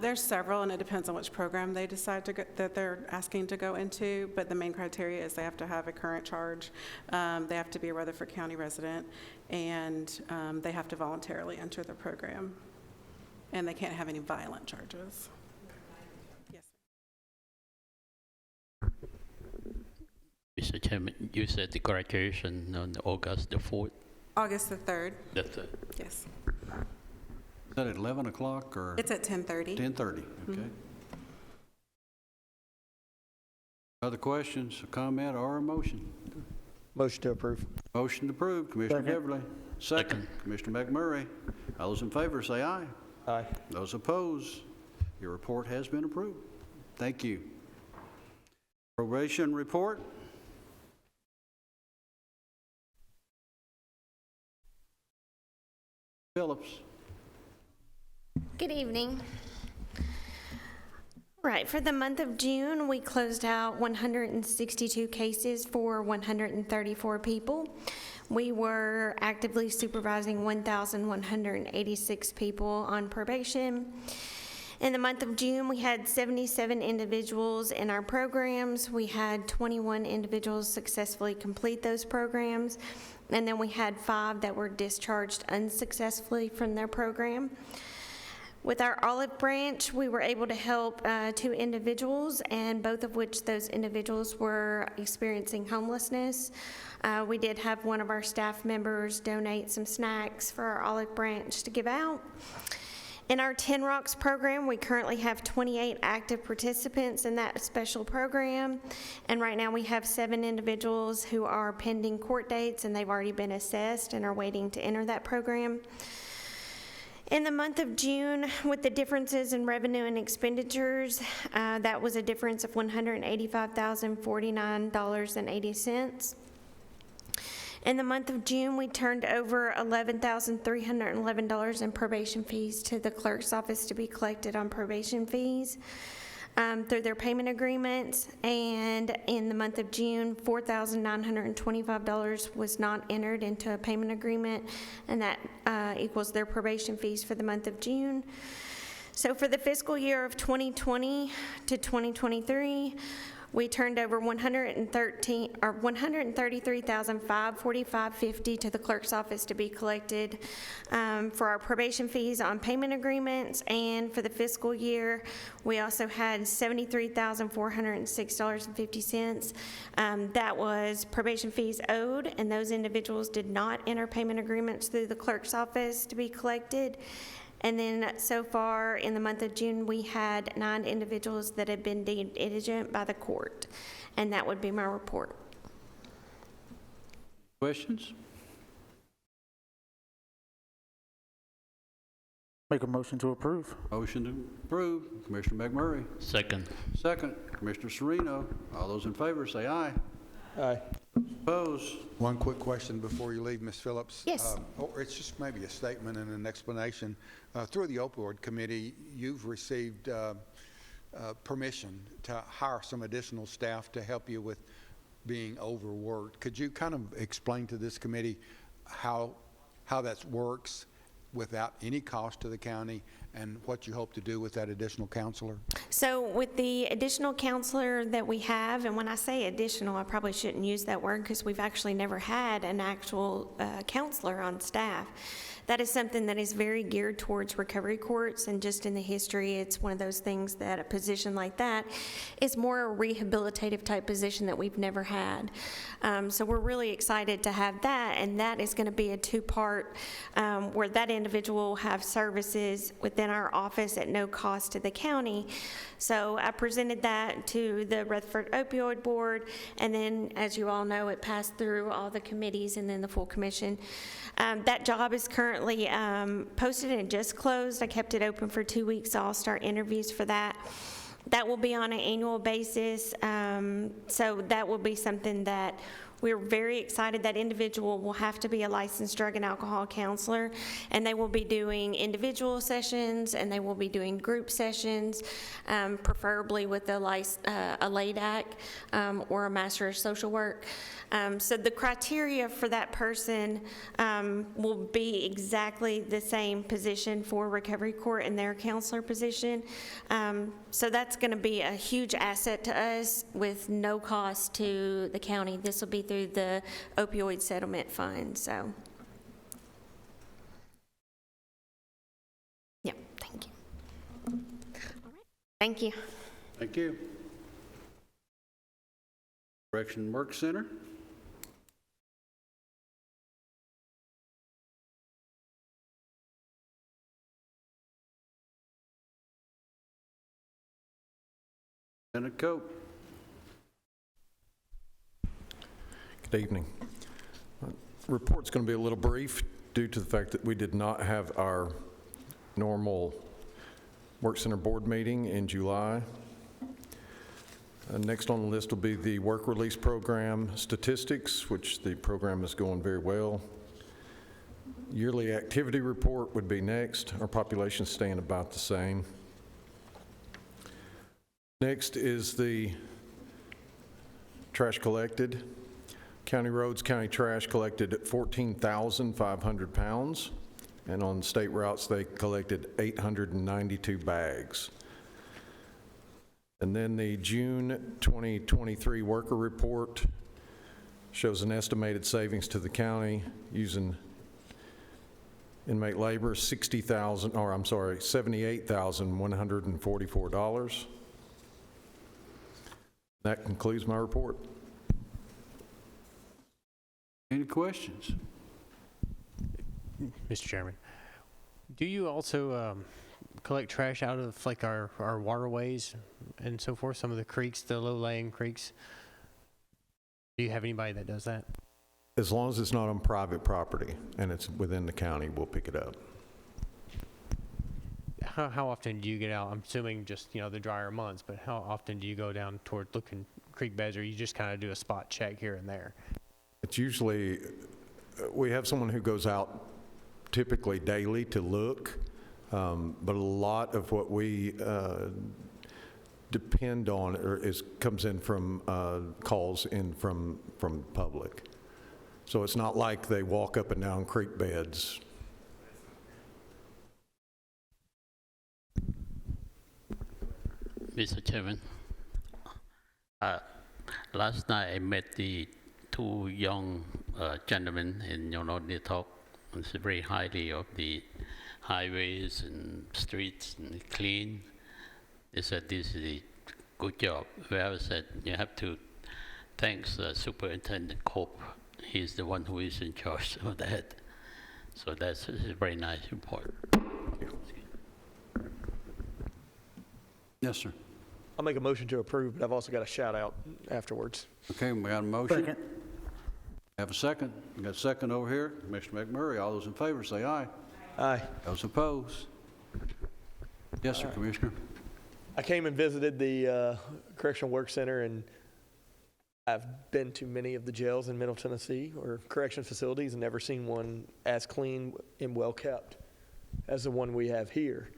Speaker 16: There's several, and it depends on which program they decide to that they're asking to go into, but the main criteria is they have to have a current charge, they have to be a Rutherford County resident, and they have to voluntarily enter the program, and they can't have any violent charges. Yes.
Speaker 10: Mr. Chairman, you said the graduation on August the 4th?
Speaker 16: August the 3rd.
Speaker 10: The 3rd.
Speaker 16: Yes.
Speaker 1: Is that at 11 o'clock or?
Speaker 16: It's at 10:30.
Speaker 1: 10:30, okay. Other questions, a comment, or a motion?
Speaker 7: Motion to approve.
Speaker 1: Motion approved. Commissioner
Speaker 5: Second.
Speaker 1: Beverly. Second. Commissioner McMurray. All those in favor say aye.
Speaker 7: Aye.
Speaker 1: Those opposed, your report has been approved. Thank you. Probation report. Phillips.
Speaker 17: Good evening. Right, for the month of June, we closed out 162 cases for 134 people. We were actively supervising 1,186 people on probation. In the month of June, we had 77 individuals in our programs. We had 21 individuals successfully complete those programs, and then we had 5 that were discharged unsuccessfully from their program. With our Olive Branch, we were able to help 2 individuals, and both of which those individuals were experiencing homelessness. We did have one of our staff members donate some snacks for our Olive Branch to give out. In our 10 Rocks program, we currently have 28 active participants in that special program, and right now we have 7 individuals who are pending court dates, and they've already been assessed and are waiting to enter that program. In the month of June, with the differences in revenue and expenditures, that was a difference of $185,049.80. In the month of June, we turned over $11,311 in probation fees to the clerk's office to be collected on probation fees through their payment agreements. And in the month of June, $4,925 was not entered into a payment agreement, and that equals their probation fees for the month of June. So for the fiscal year of 2020 to 2023, we turned over $133,545.50 to the clerk's office to be collected for our probation fees on payment agreements. And for the fiscal year, we also had $73,406.50. That was probation fees owed, and those individuals did not enter payment agreements through the clerk's office to be collected. And then so far in the month of June, we had 9 individuals that had been deemed indigent by the court. And that would be my report.
Speaker 1: Questions?
Speaker 5: Make a motion to approve.
Speaker 1: Motion to approve. Commissioner McMurray.
Speaker 10: Second.
Speaker 1: Second. Commissioner Sereno. All those in favor say aye.
Speaker 7: Aye.
Speaker 1: Opposed?
Speaker 8: One quick question before you leave, Ms. Phillips.
Speaker 17: Yes.
Speaker 8: Or it's just maybe a statement and an explanation. Through the opioid committee, you've received permission to hire some additional staff to help you with being overworked. Could you kind of explain to this committee how that works without any cost to the county, and what you hope to do with that additional counselor?
Speaker 17: So with the additional counselor that we have, and when I say additional, I probably shouldn't use that word because we've actually never had an actual counselor on staff. That is something that is very geared towards recovery courts, and just in the history, it's one of those things that a position like that is more a rehabilitative type position that we've never had. So we're really excited to have that, and that is going to be a 2-part where that individual will have services within our office at no cost to the county. So I presented that to the Rutherford Opioid Board, and then, as you all know, it passed through all the committees and then the full commission. That job is currently posted and just closed. I kept it open for 2 weeks, so I'll start interviews for that. That will be on an annual basis, so that will be something that we're very excited. That individual will have to be a licensed drug and alcohol counselor, and they will be doing individual sessions, and they will be doing group sessions, preferably with a LADAC or a Master of Social Work. So the criteria for that person will be exactly the same position for recovery court and their counselor position. So that's going to be a huge asset to us with no cost to the county. This will be through the opioid settlement fund. So, yeah, thank you. All right. Thank you.
Speaker 1: Thank you. Correction Work Center. Lieutenant Cope.
Speaker 18: Good evening. Report's going to be a little brief due to the fact that we did not have our normal Work Center board meeting in July. Next on the list will be the work release program statistics, which the program is going very well. Yearly activity report would be next. Our population is staying about the same. Next is the trash collected. County roads, county trash collected at 14,500 pounds, and on state routes, they collected 892 bags. And then the June 2023 worker report shows an estimated savings to the county using inmate labor, $78,144. That concludes my report.
Speaker 1: Any questions?
Speaker 2: Mr. Chairman, do you also collect trash out of like our waterways and so forth, some of the creeks, the low-lying creeks? Do you have anybody that does that?
Speaker 18: As long as it's not on private property and it's within the county, we'll pick it up.
Speaker 2: How often do you get out? I'm assuming just, the drier months, but how often do you go down toward looking creek beds, or you just kind of do a spot check here and there?
Speaker 18: It's usually, we have someone who goes out typically daily to look, but a lot of what we depend on comes in from calls in from public. So it's not like they walk up and down creek beds.
Speaker 10: Mr. Chairman, last night I met the two young gentlemen, and they talk very highly of the highways and streets and clean. They said this is a good job. Well, I said you have to thank Superintendent Cope. He's the one who is in charge of that. So that's a very nice report.
Speaker 1: Yes, sir.
Speaker 7: I'll make a motion to approve, but I've also got a shout out afterwards.
Speaker 1: Okay, we got a motion.
Speaker 5: Second.
Speaker 1: Have a second. We got a second over here. Commissioner McMurray, all those in favor say aye.
Speaker 7: Aye.
Speaker 1: Those opposed? Yes, sir, Commissioner.
Speaker 7: I came and visited the Correctional Work Center, and I've been to many of the jails in Middle Tennessee or correction facilities and never seen one as clean and well kept as the one we have here.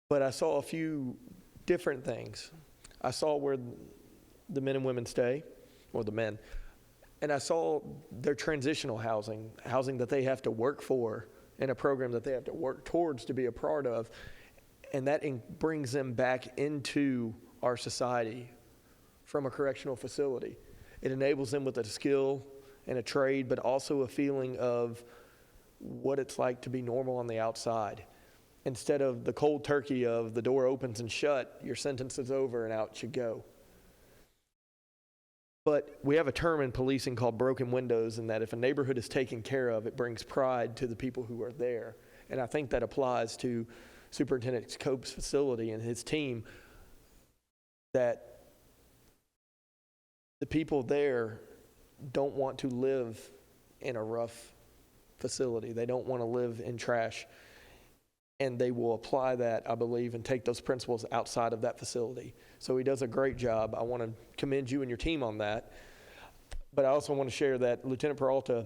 Speaker 7: But I saw a few different things. I saw where the men and women stay, or the men, and I saw their transitional housing that they have to work for, in a program that they have to work towards to be a part of, and that brings them back into our society from a correctional facility. It enables them with a skill and a trade, but also a feeling of what it's like to be normal on the outside. Instead of the cold turkey of the door opens and shut, your sentence is over and out you go. But we have a term in policing called broken windows, and that if a neighborhood is taken care of, it brings pride to the people who are there. And I think that applies to Superintendent Cope's facility and his team, that the people there don't want to live in a rough facility. They don't want to live in trash. And they will apply that, I believe, and take those principles outside of that facility. So he does a great job. I want to commend you and your team on that. But I also want to share that Lieutenant Peralta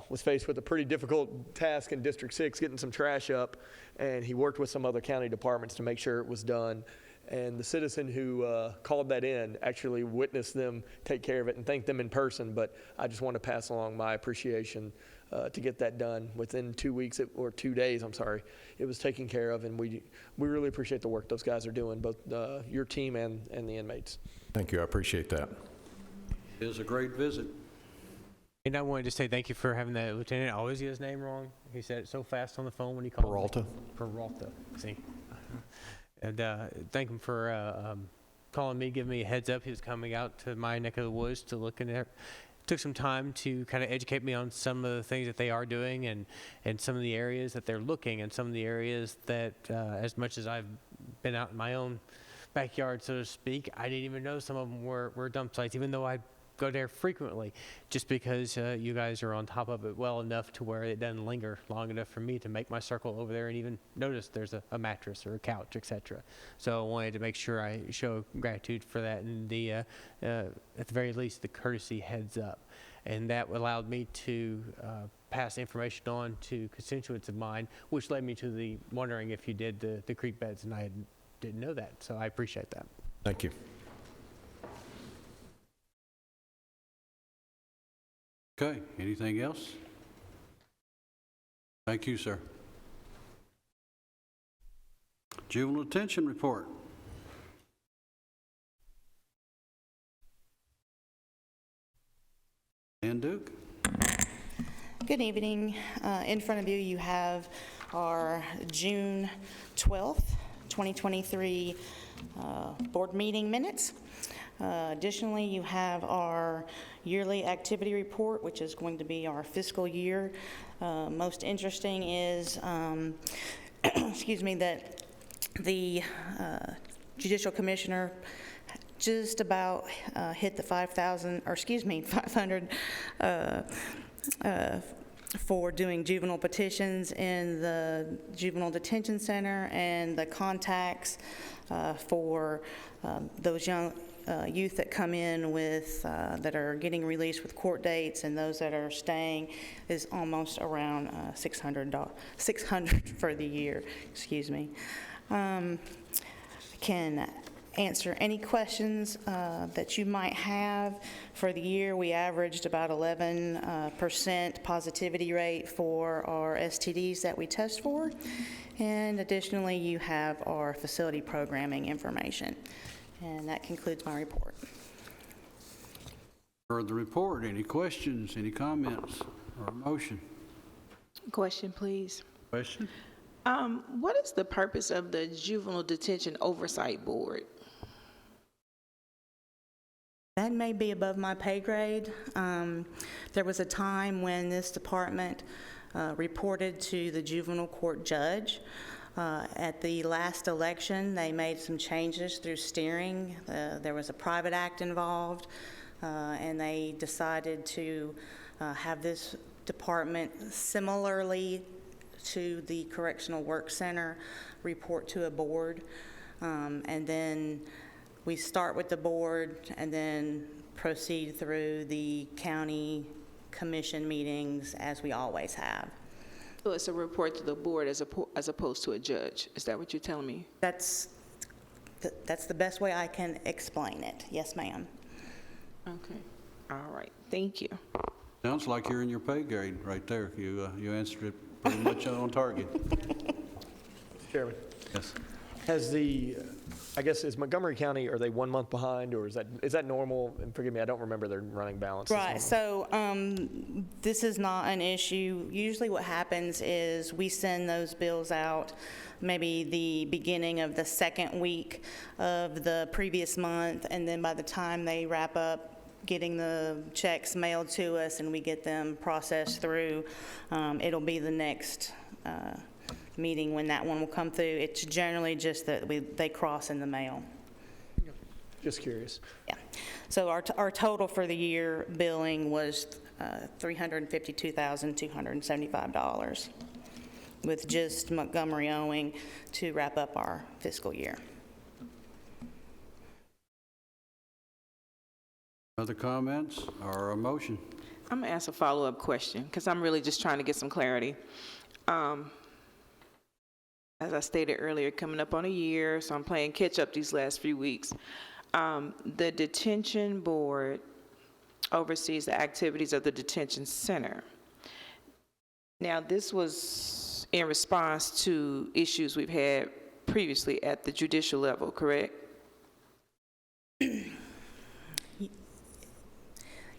Speaker 7: was faced with a pretty difficult task in District 6, getting some trash up, and he worked with some other county departments to make sure it was done. And the citizen who called that in actually witnessed them take care of it and thanked them in person. But I just want to pass along my appreciation to get that done within 2 weeks, or 2 days, I'm sorry. It was taken care of, and we really appreciate the work those guys are doing, both your team and the inmates.
Speaker 18: Thank you, I appreciate that.
Speaker 1: It was a great visit.
Speaker 2: And I wanted to say thank you for having that lieutenant. I always get his name wrong. He said it so fast on the phone when he called me. Peralta. See? And thank him for calling me, giving me a heads up. He was coming out to my neck of the woods to look in there. Took some time to kind of educate me on some of the things that they are doing, and some of the areas that they're looking, and some of the areas that, as much as I've been out in my own backyard, so to speak, I didn't even know some of them were dump sites, even though I go there frequently, just because you guys are on top of it well enough to where it doesn't linger long enough for me to make my circle over there and even notice there's a mattress or a couch, etc. So I wanted to make sure I show gratitude for that, and at the very least, the courtesy heads up. And that allowed me to pass information on to constituents of mine, which led me to the wondering if you did the creek beds, and I didn't know that, so I appreciate that.
Speaker 18: Thank you.
Speaker 1: Okay, anything else? Thank you, sir. Juvenile Detention Report. Dan Duke.
Speaker 19: Good evening. In front of you, you have our June 12th, 2023 board meeting minutes. Additionally, you have our yearly activity report, which is going to be our fiscal year. Most interesting is, excuse me, that the Judicial Commissioner just about hit the 500 for doing juvenile petitions in the Juvenile Detention Center, and the contacts for those young youth that come in with, that are getting released with court dates, and those that are staying is almost around 600 for the year, excuse me. Can answer any questions that you might have. For the year, we averaged about 11% positivity rate for our STDs that we test for. And additionally, you have our facility programming information. And that concludes my report.
Speaker 1: Heard the report. Any questions, any comments, or a motion?
Speaker 3: Question, please.
Speaker 1: Question?
Speaker 3: What is the purpose of the Juvenile Detention Oversight Board?
Speaker 19: That may be above my pay grade. There was a time when this department reported to the juvenile court judge. At the last election, they made some changes through steering. There was a private act involved, and they decided to have this department, similarly to the Correctional Work Center, report to a board. And then we start with the board and then proceed through the county commission meetings as we always have.
Speaker 3: So it's a report to the board as opposed to a judge. Is that what you're telling me?
Speaker 19: That's the best way I can explain it. Yes, ma'am.
Speaker 3: Okay. All right. Thank you.
Speaker 1: Sounds like you're in your pay grade right there. You answered it pretty much on target.
Speaker 7: Chairman.
Speaker 1: Yes.
Speaker 7: Has I guess, is Montgomery County, are they 1 month behind, or is that normal? And forgive me, I don't remember their running balance.
Speaker 19: Right, so this is not an issue. Usually what happens is we send those bills out maybe the beginning of the second week of the previous month, and then by the time they wrap up getting the checks mailed to us and we get them processed through, it'll be the next meeting when that one will come through. It's generally just that they cross in the mail.
Speaker 7: Just curious.
Speaker 19: Yeah. So our total for the year billing was $352,275, with just Montgomery owing to wrap up our fiscal year.
Speaker 1: Other comments or a motion?
Speaker 3: I'm going to ask a follow-up question because I'm really just trying to get some clarity. As I stated earlier, coming up on a year, so I'm playing catch-up these last few weeks. The detention board oversees the activities of the detention center. Now, this was in response to issues we've had previously at the judicial level, correct?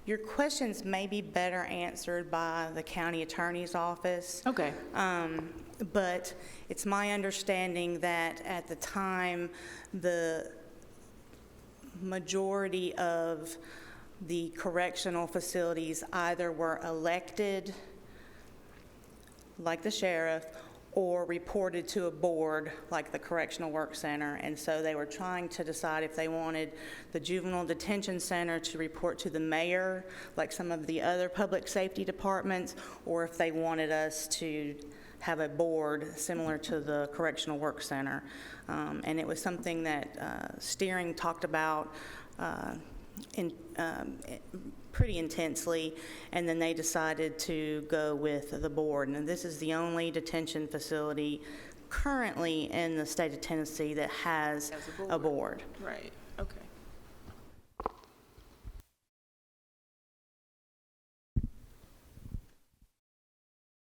Speaker 19: Your questions may be better answered by the county attorney's office.
Speaker 3: Okay.
Speaker 19: But it's my understanding that at the time, the majority of the correctional facilities either were elected, like the sheriff, or reported to a board like the Correctional Work Center. And so they were trying to decide if they wanted the Juvenile Detention Center to report to the mayor, like some of the other public safety departments, or if they wanted us to have a board similar to the Correctional Work Center. And it was something that steering talked about pretty intensely, and then they decided to go with the board. And this is the only detention facility currently in the state of Tennessee that has a board.
Speaker 3: Right, okay.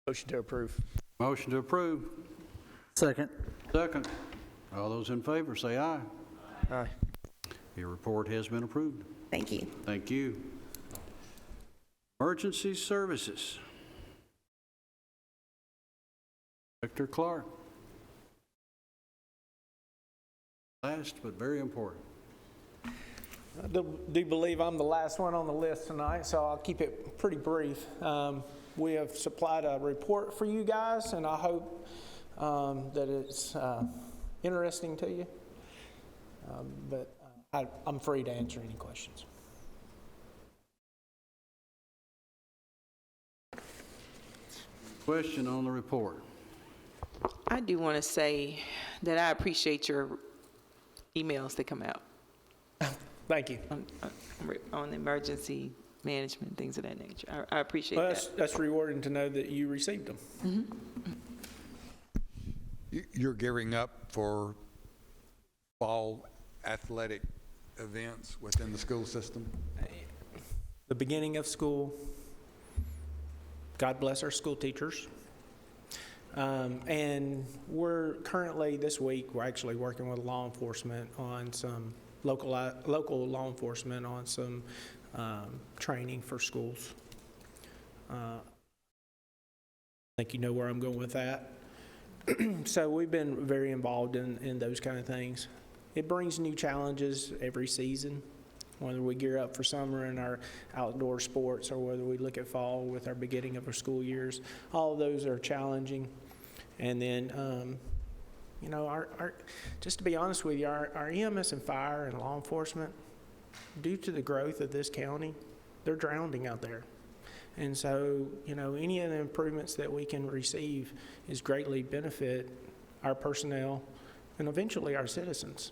Speaker 7: Motion to approve.
Speaker 1: Motion to approve.
Speaker 5: Second.
Speaker 1: Second. All those in favor say aye.
Speaker 7: Aye.
Speaker 1: Your report has been approved.
Speaker 19: Thank you.
Speaker 1: Thank you. Emergency Services. Director Clark. Last but very important.
Speaker 20: I do believe I'm the last one on the list tonight, so I'll keep it pretty brief. We have supplied a report for you guys, and I hope that it's interesting to you. But I'm free to answer any questions.
Speaker 1: Question on the report.
Speaker 3: I do want to say that I appreciate your emails that come out
Speaker 20: Thank you.
Speaker 3: on emergency management, things of that nature. I appreciate
Speaker 20: Well,
Speaker 3: that.
Speaker 20: that's rewarding to know that you received them.
Speaker 8: You're gearing up for fall athletic events within the school system?
Speaker 20: The beginning of school, God bless our school teachers. And we're currently, this week, we're actually working with law enforcement on some local law enforcement on some training for schools. I think you know where I'm going with that. So we've been very involved in those kind of things. It brings new challenges every season, whether we gear up for summer in our outdoor sports or whether we look at fall with our beginning of our school years. All of those are challenging. And then, you know, just to be honest with you, our EMS and fire and law enforcement, due to the growth of this county, they're drowning out there. And so, you know, any of the improvements that we can receive is greatly benefit our personnel and eventually our citizens.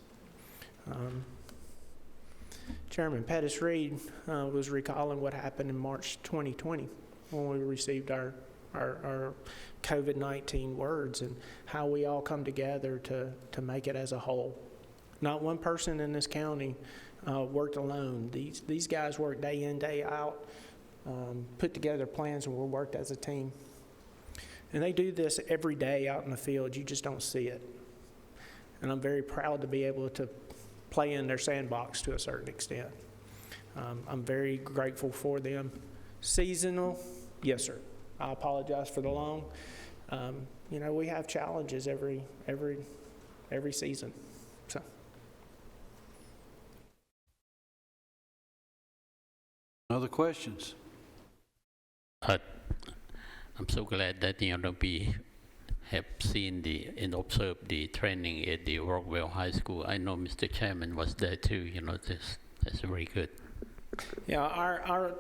Speaker 20: Chairman Pettis Reed was recalling what happened in March 2020 when we received our COVID-19 words and how we all come together to make it as a whole. Not one person in this county worked alone. These guys worked day in, day out, put together plans, and we worked as a team. And they do this every day out in the field. You just don't see it. And I'm very proud to be able to play in their sandbox to a certain extent. I'm very grateful for them. Seasonal, yes, sir. I apologize for the long. You know, we have challenges every season. So.
Speaker 1: Other questions?
Speaker 10: I'm so glad that we have seen and observed the training at the Rockwell High School. I know Mr. Chairman was there too. You know, that's very good.
Speaker 20: Yeah, our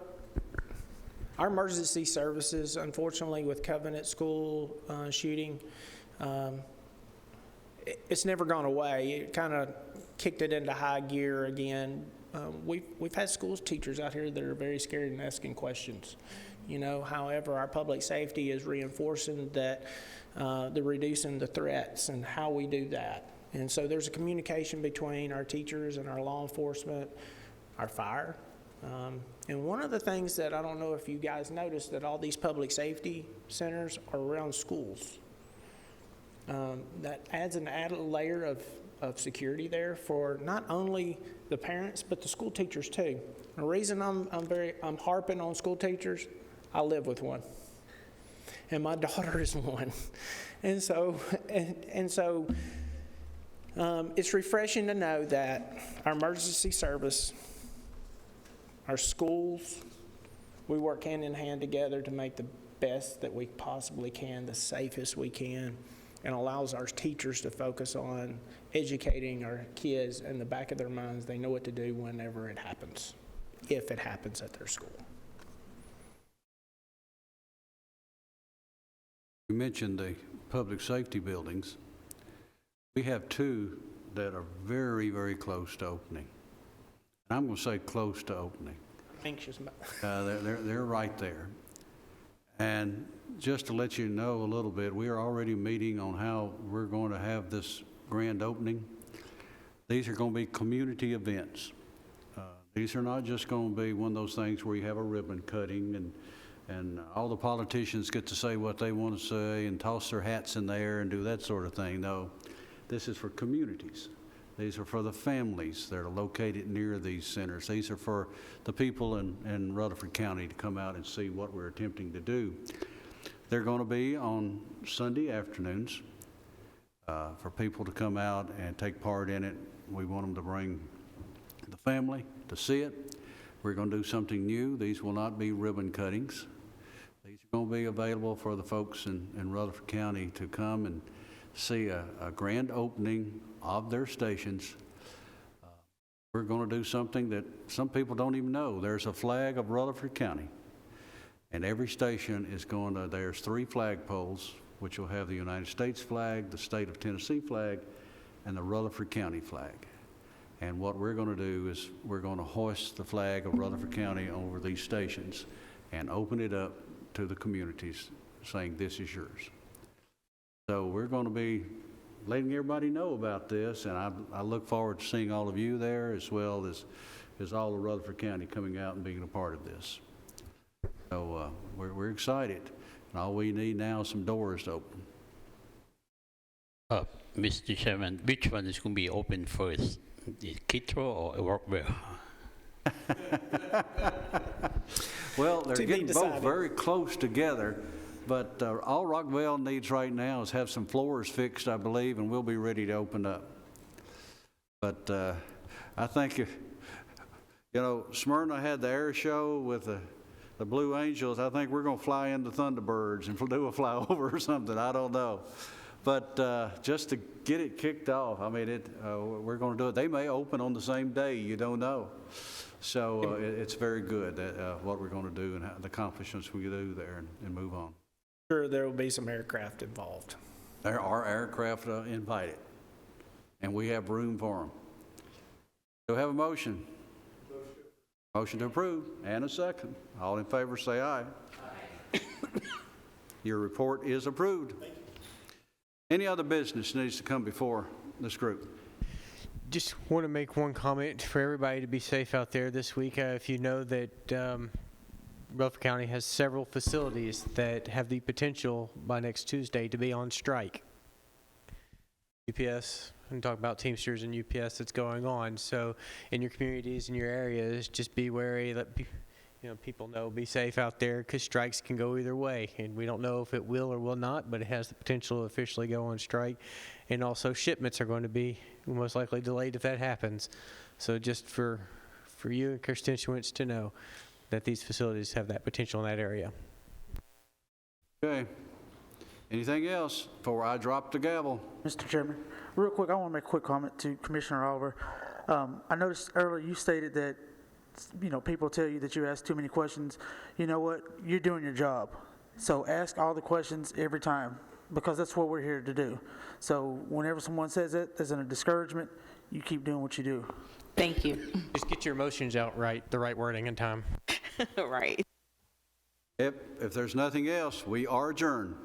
Speaker 20: emergency services, unfortunately, with Covenant School shooting, it's never gone away. It kind of kicked it into high gear again. We've had school teachers out here that are very scared and asking questions. You know, however, our public safety is reinforcing that they're reducing the threats and how we do that. And so there's a communication between our teachers and our law enforcement, our fire. And one of the things that I don't know if you guys noticed, that all these public safety centers are around schools. That adds an added layer of security there for not only the parents, but the school teachers too. The reason I'm harping on school teachers, I live with one, and my daughter is one, and so it's refreshing to know that our emergency service, our schools, we work hand in hand together to make the best that we possibly can, the safest we can, and allows our teachers to focus on educating our kids in the back of their minds. They know what to do whenever it happens, if it happens at their school.
Speaker 1: You mentioned the public safety buildings. We have two that are very, very close to opening. And I'm going to say close to opening.
Speaker 20: I'm anxious about
Speaker 1: They're right there. And just to let you know a little bit, we are already meeting on how we're going to have this grand opening. These are going to be community events. These are not just going to be one of those things where you have a ribbon cutting and all the politicians get to say what they want to say and toss their hats in the air and do that sort of thing. No, this is for communities. These are for the families that are located near these centers. These are for the people in Rutherford County to come out and see what we're attempting to do. They're going to be on Sunday afternoons for people to come out and take part in it. We want them to bring the family to see it. We're going to do something new. These will not be ribbon cuttings. These are going to be available for the folks in Rutherford County to come and see a grand opening of their stations. We're going to do something that some people don't even know. There's a flag of Rutherford County, and every station is going to, there's 3 flagpoles, which will have the United States flag, the state of Tennessee flag, and the Rutherford County flag. And what we're going to do is we're going to hoist the flag of Rutherford County over these stations and open it up to the communities, saying this is yours. So we're going to be letting everybody know about this, and I look forward to seeing all of you there, as well as all of Rutherford County coming out and being a part of this. So we're excited, and all we need now is some doors to open.
Speaker 10: Mr. Chairman, which one is going to be open first, the Kitro or Rockville?
Speaker 1: Well, they're getting both very close together, but all Rockville needs right now is have some floors fixed, I believe, and we'll be ready to open up. But I think, you know, Smyrna had the air show with the Blue Angels. I think we're going to fly into Thunderbirds and do a flyover or something. I don't know. But just to get it kicked off, I mean, we're going to do it. They may open on the same day. You don't know. So it's very good what we're going to do and the accomplishments we do there and move on.
Speaker 20: Sure, there will be some aircraft involved.
Speaker 1: There are aircraft invited, and we have room for them. Do we have a motion? Motion to approve, and a second. All in favor say aye. Aye. Your report is approved. Thank you. Any other business needs to come before this group?
Speaker 2: Just want to make one comment for everybody to be safe out there this week. If you know that Rutherford County has several facilities that have the potential by next Tuesday to be on strike. UPS, I'm talking about Teamsters and UPS that's going on. So in your communities, in your areas, just be wary, let people know, be safe out there, because strikes can go either way. And we don't know if it will or will not, but it has the potential to officially go on strike. And also shipments are going to be most likely delayed if that happens. So just for you and constituents to know that these facilities have that potential in that area.
Speaker 1: Okay. Anything else before I drop the gavel?
Speaker 5: Mr. Chairman, real quick, I want to make a quick comment to Commissioner Oliver. I noticed earlier you stated that, people tell you that you ask too many questions. You know what? You're doing your job. So ask all the questions every time, because that's what we're here to do. So whenever someone says it, there's a discouragement, you keep doing what you do.
Speaker 3: Thank you.
Speaker 2: Just get your emotions out right, the right wording in time.
Speaker 3: Right.
Speaker 1: If there's nothing else, we are adjourned.